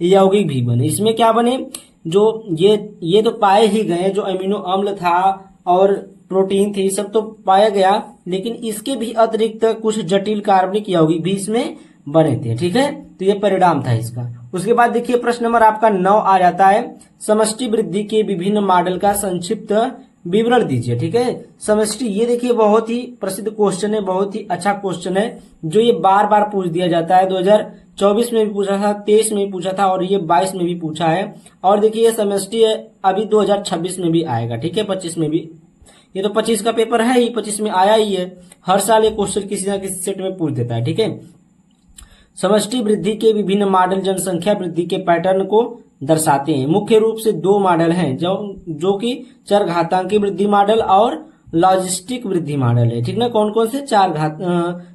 यौगिक भी बने। इसमें क्या बने, जो ये तो पाए ही गए, जो अमीनो अम्ल था और प्रोटीन थे सब तो पाया गया, लेकिन इसके भी अतिरिक्त कुछ जटिल कार्बनिक यौगिक भी इसमें बने थे, ठीक है। तो ये परिणाम था इसका। उसके बाद देखिए प्रश्न नंबर आपका 9 आ जाता है, समष्टि वृद्धि के विभिन्न मॉडल का संक्षिप्त विवरण दीजिए, ठीक है। समष्टि, ये देखिए बहुत ही प्रसिद्ध क्वेश्चन है, बहुत ही अच्छा क्वेश्चन है, जो ये बार बार पूछ दिया जाता है। 2024 में भी पूछा था, 23 में भी पूछा था और ये 22 में भी पूछा है। और देखिए ये समष्टि है, अभी 2026 में भी आएगा, ठीक है, 25 में भी। ये तो 25 का पेपर है ही, 25 में आया ही है। हर साल ये क्वेश्चन किसी न किसी सेट में पूछ देता है, ठीक है। समष्टि वृद्धि के विभिन्न मॉडल जनसंख्या वृद्धि के पैटर्न को दर्शाते हैं। मुख्य रूप से 2 मॉडल हैं, जो कि चरघातांकी वृद्धि मॉडल और लॉजिस्टिक वृद्धि मॉडल है, ठीक ना। कौन कौन से,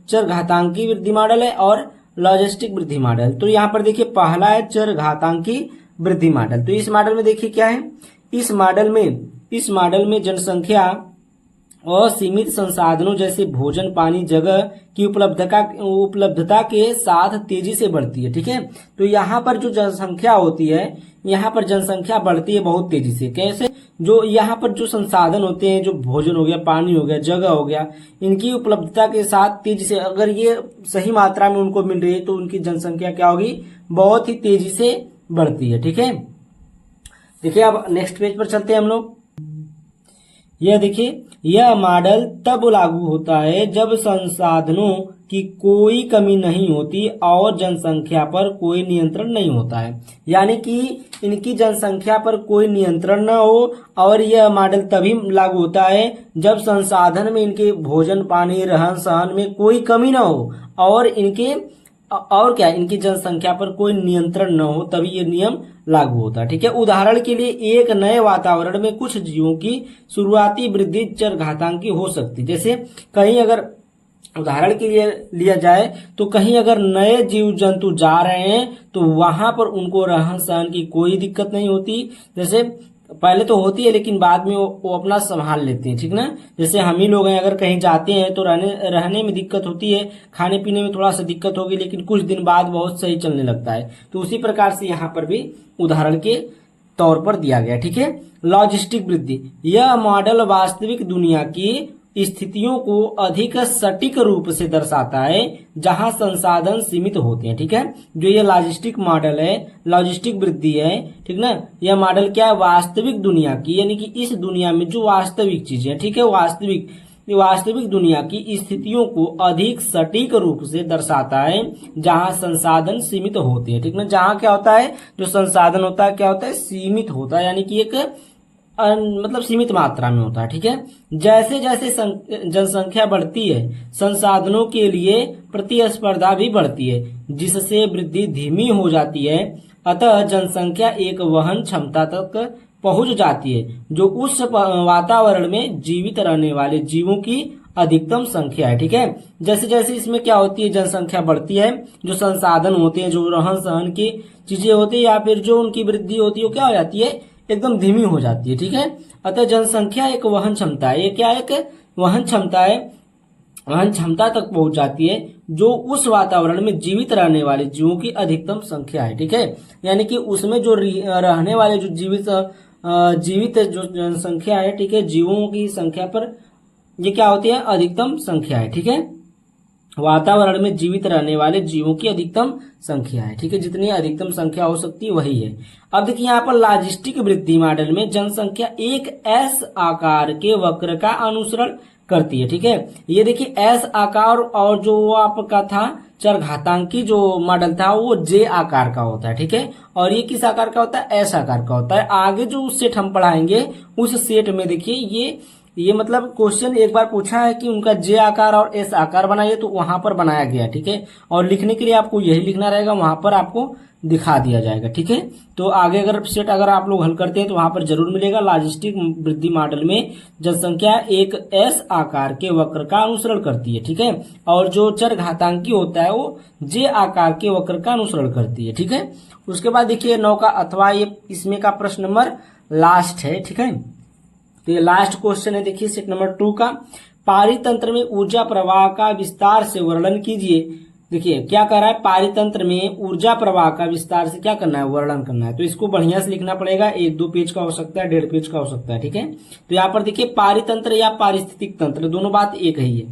चरघातांकी वृद्धि मॉडल है और लॉजिस्टिक वृद्धि मॉडल। तो यहाँ पर देखिए पहला है चरघातांकी वृद्धि मॉडल। तो इस मॉडल में देखिए क्या है, इस इस मॉडल में जनसंख्या और सीमित संसाधनों जैसे भोजन, पानी, जगह की उपलब्धता के साथ तेजी से बढ़ती है। ठीक है, तो यहाँ पर जो जनसंख्या होती है, यहाँ पर जनसंख्या बढ़ती है बहुत तेजी से। कैसे? जो यहाँ पर जो संसाधन होते हैं, जो भोजन हो गया, पानी हो गया, जगह हो गया, इनकी उपलब्धता के साथ तेजी से, अगर ये सही मात्रा में उनको मिल रही है तो उनकी जनसंख्या क्या होगी? बहुत ही तेजी से बढ़ती है। ठीक है, देखिए अब नेक्स्ट पेज पर चलते हैं हम लोग। यह देखिए, यह मॉडल तब लागू होता है जब संसाधनों की कोई कमी नहीं होती और जनसंख्या पर कोई नियंत्रण नहीं होता है। यानी कि इनकी जनसंख्या पर कोई नियंत्रण न हो, और यह मॉडल तभी लागू होता है जब संसाधन में, इनके भोजन, पानी, रहन सहन में कोई कमी न हो और इनकी जनसंख्या पर कोई नियंत्रण न हो, तभी ये नियम लागू होता है। ठीक है, उदाहरण के लिए एक नए वातावरण में कुछ जीवों की शुरुआती वृद्धि चरघातांकी हो सकती है। जैसे कहीं अगर उदाहरण के लिए लिया जाए तो कहीं अगर नए जीव जंतु जा रहे हैं तो वहां पर उनको रहन सहन की कोई दिक्कत नहीं होती। जैसे पहले तो होती है लेकिन बाद में वो अपना संभाल लेते हैं। ठीक ना, जैसे हम ही लोग हैं, अगर कहीं जाते हैं तो रहने में दिक्कत होती है, खाने पीने में थोड़ा सा दिक्कत होगी, लेकिन कुछ दिन बाद बहुत सही चलने लगता है। तो उसी प्रकार से यहाँ पर भी उदाहरण के तौर पर दिया गया। ठीक है, लॉजिस्टिक वृद्धि, यह मॉडल वास्तविक दुनिया की स्थितियों को अधिक सटीक रूप से दर्शाता है जहां संसाधन सीमित होते हैं। ठीक है, जो ये लॉजिस्टिक मॉडल है, लॉजिस्टिक वृद्धि है, ठीक ना, यह मॉडल क्या है? वास्तविक दुनिया की, यानी कि इस दुनिया में जो वास्तविक चीजें हैं, ठीक है, वास्तविक दुनिया की स्थितियों को अधिक सटीक रूप से दर्शाता है जहां संसाधन सीमित होते हैं। ठीक ना, जहां क्या होता है? जो संसाधन होता है क्या होता है? सीमित होता है, यानी कि एक मतलब सीमित मात्रा में होता है। ठीक है, जैसे जैसे जनसंख्या बढ़ती है, संसाधनों के लिए प्रतिस्पर्धा भी बढ़ती है, जिससे वृद्धि धीमी हो जाती है। अतः जनसंख्या एक वहन क्षमता तक पहुंच जाती है जो उस वातावरण में जीवित रहने वाले जीवों की अधिकतम संख्या है। ठीक है, जैसे जैसे इसमें क्या होती है? जनसंख्या बढ़ती है, जो संसाधन होते हैं, जो रहन सहन की चीजें होती है या फिर जो उनकी वृद्धि होती है, वो क्या हो जाती है? एकदम धीमी हो जाती है। ठीक है, अतः जनसंख्या एक वहन क्षमता है। ये क्या है? एक वहन क्षमता है, वहन क्षमता तक पहुंच जाती है जो उस वातावरण में जीवित रहने वाले जीवों की अधिकतम संख्या है। ठीक है, यानी कि उसमें जो रहने वाले जो जीवित जो जनसंख्या है, ठीक है, जीवों की संख्या पर ये क्या होती है? अधिकतम संख्या है। ठीक है, वातावरण में जीवित रहने वाले जीवों की अधिकतम संख्या है। ठीक है, जितनी अधिकतम संख्या हो सकती है वही है। अब देखिए यहाँ पर लॉजिस्टिक वृद्धि मॉडल में जनसंख्या एक एस आकार के वक्र का अनुसरण करती है। ठीक है, ये देखिए एस आकार, और जो वो आपका था चरघातांकी जो मॉडल था वो जे आकार का होता है। ठीक है, और ये किस आकार का होता है? एस आकार का होता है। आगे जो सेट हम पढ़ाएंगे उस सेट में देखिए ये मतलब क्वेश्चन एक बार पूछा है कि उनका जे आकार और एस आकार बनाइए, तो वहां पर बनाया गया। ठीक है, और लिखने के लिए आपको यही लिखना रहेगा, वहां पर आपको दिखा दिया जाएगा। ठीक है, तो आगे अगर आप लोग हल करते हैं तो वहां पर जरूर मिलेगा। लॉजिस्टिक वृद्धि मॉडल में जनसंख्या एक एस आकार के वक्र का अनुसरण करती है। ठीक है, और जो चरघातांकी होता है वो जे आकार के वक्र का अनुसरण करती है। ठीक है, उसके बाद देखिए 9 का अथवा ये इसमें का प्रश्न नंबर लास्ट है। ठीक है, तो ये लास्ट क्वेश्चन है। देखिए सेट नंबर 2 का, पारितंत्र में ऊर्जा प्रवाह का विस्तार से वर्णन कीजिए। देखिए क्या कर रहा है? पारितंत्र में ऊर्जा प्रवाह का विस्तार से क्या करना है? वर्णन करना है। तो इसको बढ़िया से लिखना पड़ेगा, 1-2 पेज का हो सकता है, 1.5 पेज का हो सकता है। ठीक है, तो यहाँ पर देखिए पारितंत्र या पारिस्थितिक तंत्र दोनों बात एक ही है।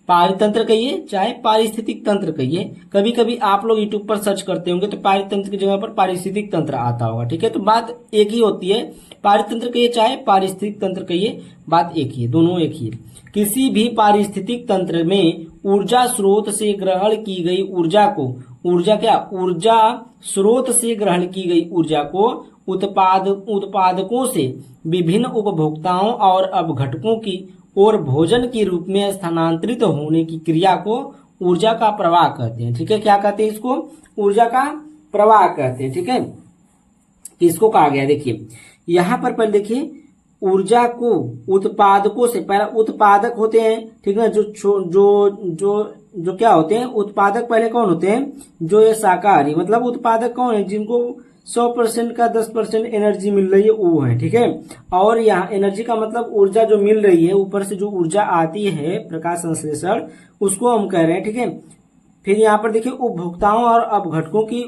पारितंत्र कहिए चाहे पारिस्थितिक तंत्र कहिए, कभी कभी आप लोग यूट्यूब पर सर्च करते होंगे तो पारितंत्र की जगह पर पारिस्थितिक तंत्र आता होगा। ठीक है, तो बात एक ही होती है। पारितंत्र कहिए चाहे पारिस्थितिक तंत्र कहिए, बात एक ही है, दोनों एक ही है। किसी भी पारिस्थितिक तंत्र में ऊर्जा स्रोत से ग्रहण की गई ऊर्जा स्रोत से ग्रहण की गई ऊर्जा को उत्पादकों से विभिन्न उपभोक्ताओं और अपघटकों की और भोजन के रूप में स्थानांतरित होने की क्रिया को ऊर्जा का प्रवाह कहते हैं। ठीक है, क्या कहते हैं इसको? ऊर्जा का प्रवाह कहते हैं। ठीक है, किसको कहा गया? देखिए यहां पर पहले देखिए ऊर्जा को उत्पादकों से, पहला उत्पादक होते हैं। ठीक है, जो क्या होते हैं? उत्पादक पहले कौन होते हैं? जो ये शाकाहारी, मतलब उत्पादक कौन है? जिनको 100% का 10% एनर्जी मिल रही है वो है, ठीक है। और यहाँ एनर्जी का मतलब ऊर्जा जो मिल रही है, ऊपर से जो ऊर्जा आती है प्रकाश संश्लेषण, उसको हम कह रहे हैं, ठीक है। फिर यहाँ पर देखिए उपभोक्ताओं और अपघटकों की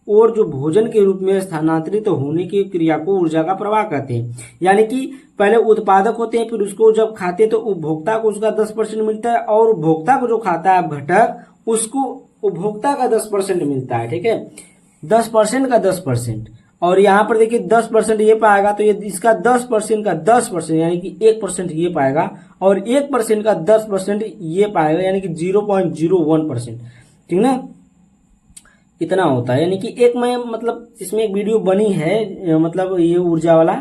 और जो भोजन के रूप में स्थानांतरित होने की क्रिया को ऊर्जा का प्रवाह कहते हैं। यानी कि पहले उत्पादक होते हैं, फिर उसको जब खाते हैं तो उपभोक्ता को उसका 10% मिलता है, और उपभोक्ता को जो खाता है अपघटक उसको उपभोक्ता का 10% मिलता है, ठीक है। 10% का 10%, और यहाँ पर देखिए 10% ये पाएगा तो ये इसका 10% का 10% यानी कि 1% ये पाएगा, और 1% का 10% ये पाएगा, यानी कि 0.01%, ठीक ना। इतना होता है। यानी कि एक मैं मतलब इसमें एक वीडियो बनी है मतलब ये ऊर्जा वाला,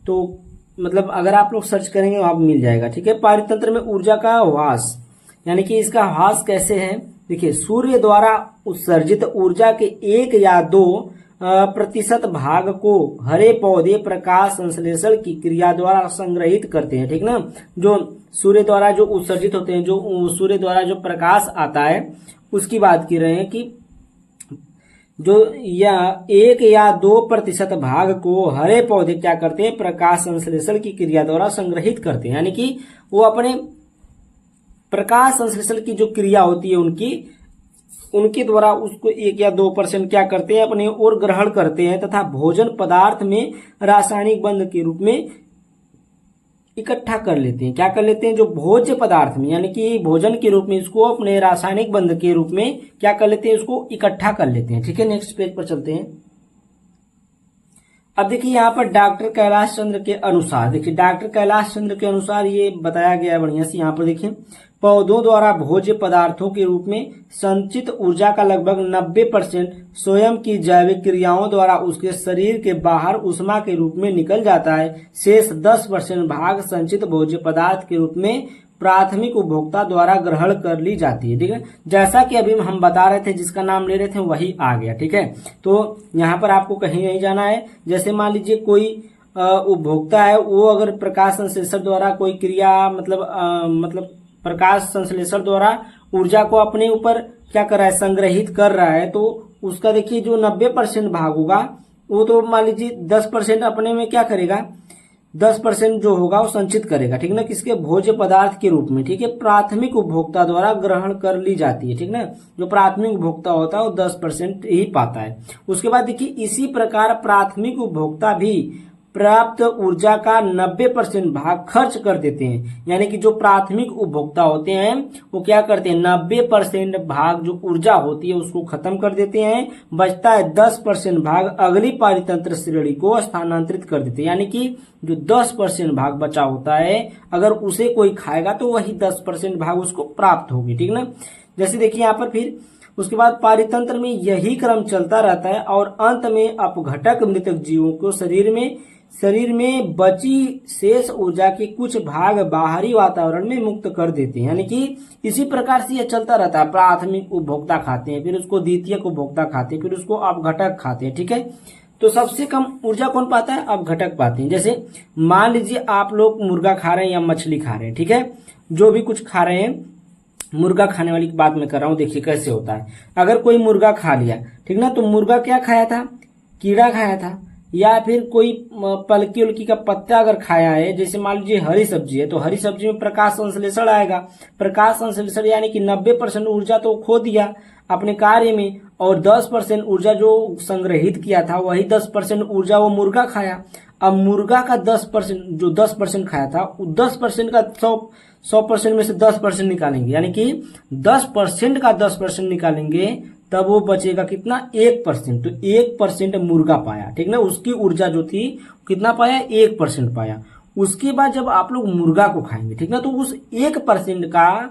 तो मतलब अगर आप लोग सर्च करेंगे वहां मिल जाएगा, ठीक है। पारितंत्र में ऊर्जा का ह्रास, यानी कि इसका ह्रास कैसे है, देखिए सूर्य द्वारा उत्सर्जित ऊर्जा के 1 या 2% भाग को हरे पौधे प्रकाश संश्लेषण की क्रिया द्वारा संग्रहित करते हैं, ठीक ना। जो सूर्य द्वारा जो उत्सर्जित होते हैं, जो सूर्य द्वारा जो प्रकाश आता है उसकी बात कर रहे हैं कि जो या 1 या 2% भाग को हरे पौधे क्या करते हैं, प्रकाश संश्लेषण की क्रिया द्वारा संग्रहित करते हैं। यानी कि वो अपने प्रकाश संश्लेषण की जो क्रिया होती है उनके द्वारा उसको 1 या 2% क्या करते हैं, अपने ओर ग्रहण करते हैं, तथा भोजन पदार्थ में रासायनिक बंध के रूप में इकट्ठा कर लेते हैं। क्या कर लेते हैं, जो भोज्य पदार्थ में यानी कि भोजन के रूप में इसको अपने रासायनिक बंध के रूप में क्या कर लेते हैं, इसको इकट्ठा कर लेते हैं, ठीक है। नेक्स्ट पेज पर चलते हैं। अब देखिए यहाँ पर डॉक्टर कैलाश चंद्र के अनुसार, देखिए डॉक्टर कैलाश चंद्र के अनुसार ये बताया गया है बढ़िया से। यहाँ पर देखिए पौधों द्वारा भोज्य पदार्थों के रूप में संचित ऊर्जा का लगभग 90% स्वयं की जैविक क्रियाओं द्वारा उसके शरीर के बाहर ऊष्मा के रूप में निकल जाता है। शेष 10% भाग संचित भोज्य पदार्थ के रूप में प्राथमिक उपभोक्ता द्वारा ग्रहण कर ली जाती है, ठीक है। जैसा कि अभी हम बता रहे थे, जिसका नाम ले रहे थे वही आ गया, ठीक है। तो यहाँ पर आपको कहीं नहीं जाना है। जैसे मान लीजिए कोई उपभोक्ता है, वो अगर प्रकाश संश्लेषण द्वारा कोई क्रिया मतलब प्रकाश संश्लेषण द्वारा ऊर्जा को अपने ऊपर क्या कर रहा है, संग्रहित कर रहा है, तो उसका देखिए जो 90% भाग होगा वो तो मान लीजिए 10% अपने में क्या करेगा, 10% जो होगा वो संचित करेगा, ठीक ना, किसके भोज्य पदार्थ के रूप में, ठीक है। प्राथमिक उपभोक्ता द्वारा ग्रहण कर ली जाती है, ठीक ना। जो प्राथमिक उपभोक्ता होता है वो 10% ही पाता है। उसके बाद देखिए इसी प्रकार प्राथमिक उपभोक्ता भी प्राप्त ऊर्जा का 90% भाग खर्च कर देते हैं। यानी कि जो प्राथमिक उपभोक्ता होते हैं वो क्या करते हैं, 90% भाग जो ऊर्जा होती है उसको खत्म कर देते हैं। बचता है 10% भाग अगली पारितंत्र श्रेणी को स्थानांतरित कर देते हैं। यानी कि जो 10% भाग बचा होता है अगर उसे कोई खाएगा तो वही 10% भाग उसको प्राप्त होगी, ठीक ना। जैसे देखिए यहाँ पर फिर उसके बाद पारितंत्र में यही क्रम चलता रहता है और अंत में अपघटक मृतक जीवों को शरीर में बची शेष ऊर्जा के कुछ भाग बाहरी वातावरण में मुक्त कर देते हैं। यानी कि इसी प्रकार से यह चलता रहता है। प्राथमिक उपभोक्ता खाते हैं, फिर उसको द्वितीयक उपभोक्ता खाते हैं, फिर उसको अपघटक खाते हैं, ठीक है। तो सबसे कम ऊर्जा कौन पाता है, अपघटक पाते हैं। जैसे मान लीजिए आप लोग मुर्गा खा रहे हैं या मछली खा रहे हैं, ठीक है, जो भी कुछ खा रहे हैं, मुर्गा खाने वाली बात मैं कर रहा हूं। देखिए कैसे होता है, अगर कोई मुर्गा खा लिया, ठीक ना, तो मुर्गा क्या खाया था, कीड़ा खाया था, या फिर कोई पलकी उल्की का पत्ता अगर खाया है, जैसे मान लीजिए हरी सब्जी है तो हरी सब्जी में प्रकाश संश्लेषण आएगा। प्रकाश संश्लेषण यानी कि 90% ऊर्जा तो खो दिया अपने कार्य में, और 10% ऊर्जा जो संग्रहित किया था वही 10% ऊर्जा वो मुर्गा खाया। अब मुर्गा का 10% जो 10% खाया था, 10% का 100% में से 10% निकालेंगे, यानी कि 10% का 10% निकालेंगे तब वो बचेगा कितना, 1%। तो 1% मुर्गा पाया, ठीक ना, उसकी ऊर्जा जो थी कितना पाया, 1% पाया। उसके बाद जब आप लोग मुर्गा को खाएंगे, ठीक ना, तो उस 1% का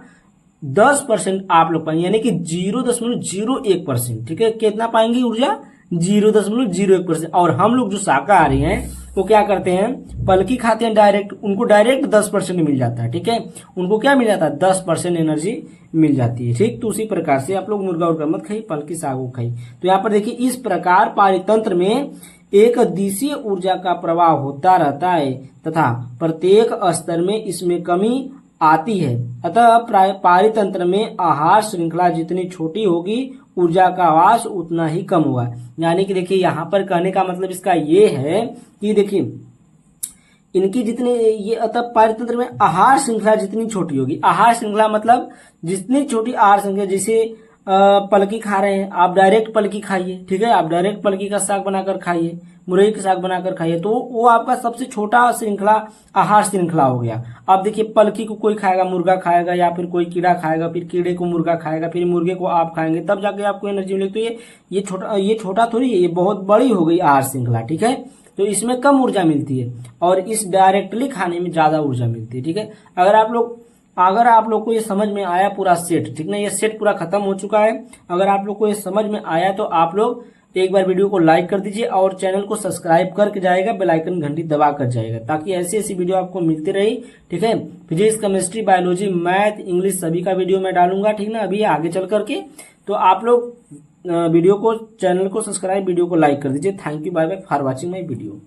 10% आप लोग पाएंगे, यानी कि 0.01%, ठीक है। कितना पाएंगे ऊर्जा, 0.01%। और हम लोग जो शाकाहारी हैं वो क्या करते हैं, पलकी खाते हैं डायरेक्ट, उनको डायरेक्ट 10% मिल जाता है, ठीक है। उनको क्या मिल जाता है, 10% एनर्जी मिल जाती है, ठीक। तो उसी प्रकार से आप लोग मुर्गा उर्गा मत खाइए, पलकी साग खाइए। तो यहाँ पर देखिए इस प्रकार पारितंत्र में एक दिशीय ऊर्जा का प्रवाह होता रहता है तथा प्रत्येक स्तर में इसमें कमी आती है। अतः पारितंत्र में आहार श्रृंखला जितनी छोटी होगी ऊर्जा का वास उतना ही कम होगा। यानी कि देखिए यहाँ पर कहने का मतलब इसका ये है कि देखिए इनकी जितनी ये अतः पारितंत्र में आहार श्रृंखला जितनी छोटी होगी, आहार श्रृंखला मतलब जितनी छोटी आहार श्रृंखला, जैसे पलकी खा रहे हैं आप, डायरेक्ट पलकी खाइए, ठीक है, आप डायरेक्ट पलकी का साग बनाकर खाइए, मुरई का साग बनाकर खाइए, तो वो आपका सबसे छोटा श्रृंखला आहार श्रृंखला हो गया। अब देखिए पलकी को कोई खाएगा, मुर्गा खाएगा या फिर कोई कीड़ा खाएगा, फिर कीड़े को मुर्गा खाएगा, फिर मुर्गे को आप खाएंगे, तब जाके आपको एनर्जी मिलेगी। तो ये छोटा थोड़ी है, ये बहुत बड़ी हो गई आहार श्रृंखला, ठीक है। तो इसमें कम ऊर्जा मिलती है और इस डायरेक्टली खाने में ज्यादा ऊर्जा मिलती है, ठीक है। अगर आप लोग को ये समझ में आया पूरा सेट, ठीक ना, ये सेट पूरा खत्म हो चुका है। अगर आप लोग को ये समझ में आया तो आप लोग एक बार वीडियो को लाइक कर दीजिए और चैनल को सब्सक्राइब करके जाएगा, बेल आइकन घंटी दबा कर जाएगा, ताकि ऐसी ऐसी वीडियो आपको मिलती रही, ठीक है। Physics, chemistry, biology, math, English सभी का वीडियो मैं डालूंगा, ठीक ना, अभी आगे चल करके। तो आप लोग वीडियो को, चैनल को सब्सक्राइब, वीडियो को लाइक कर दीजिए। Thank you, bye bye for watching my video.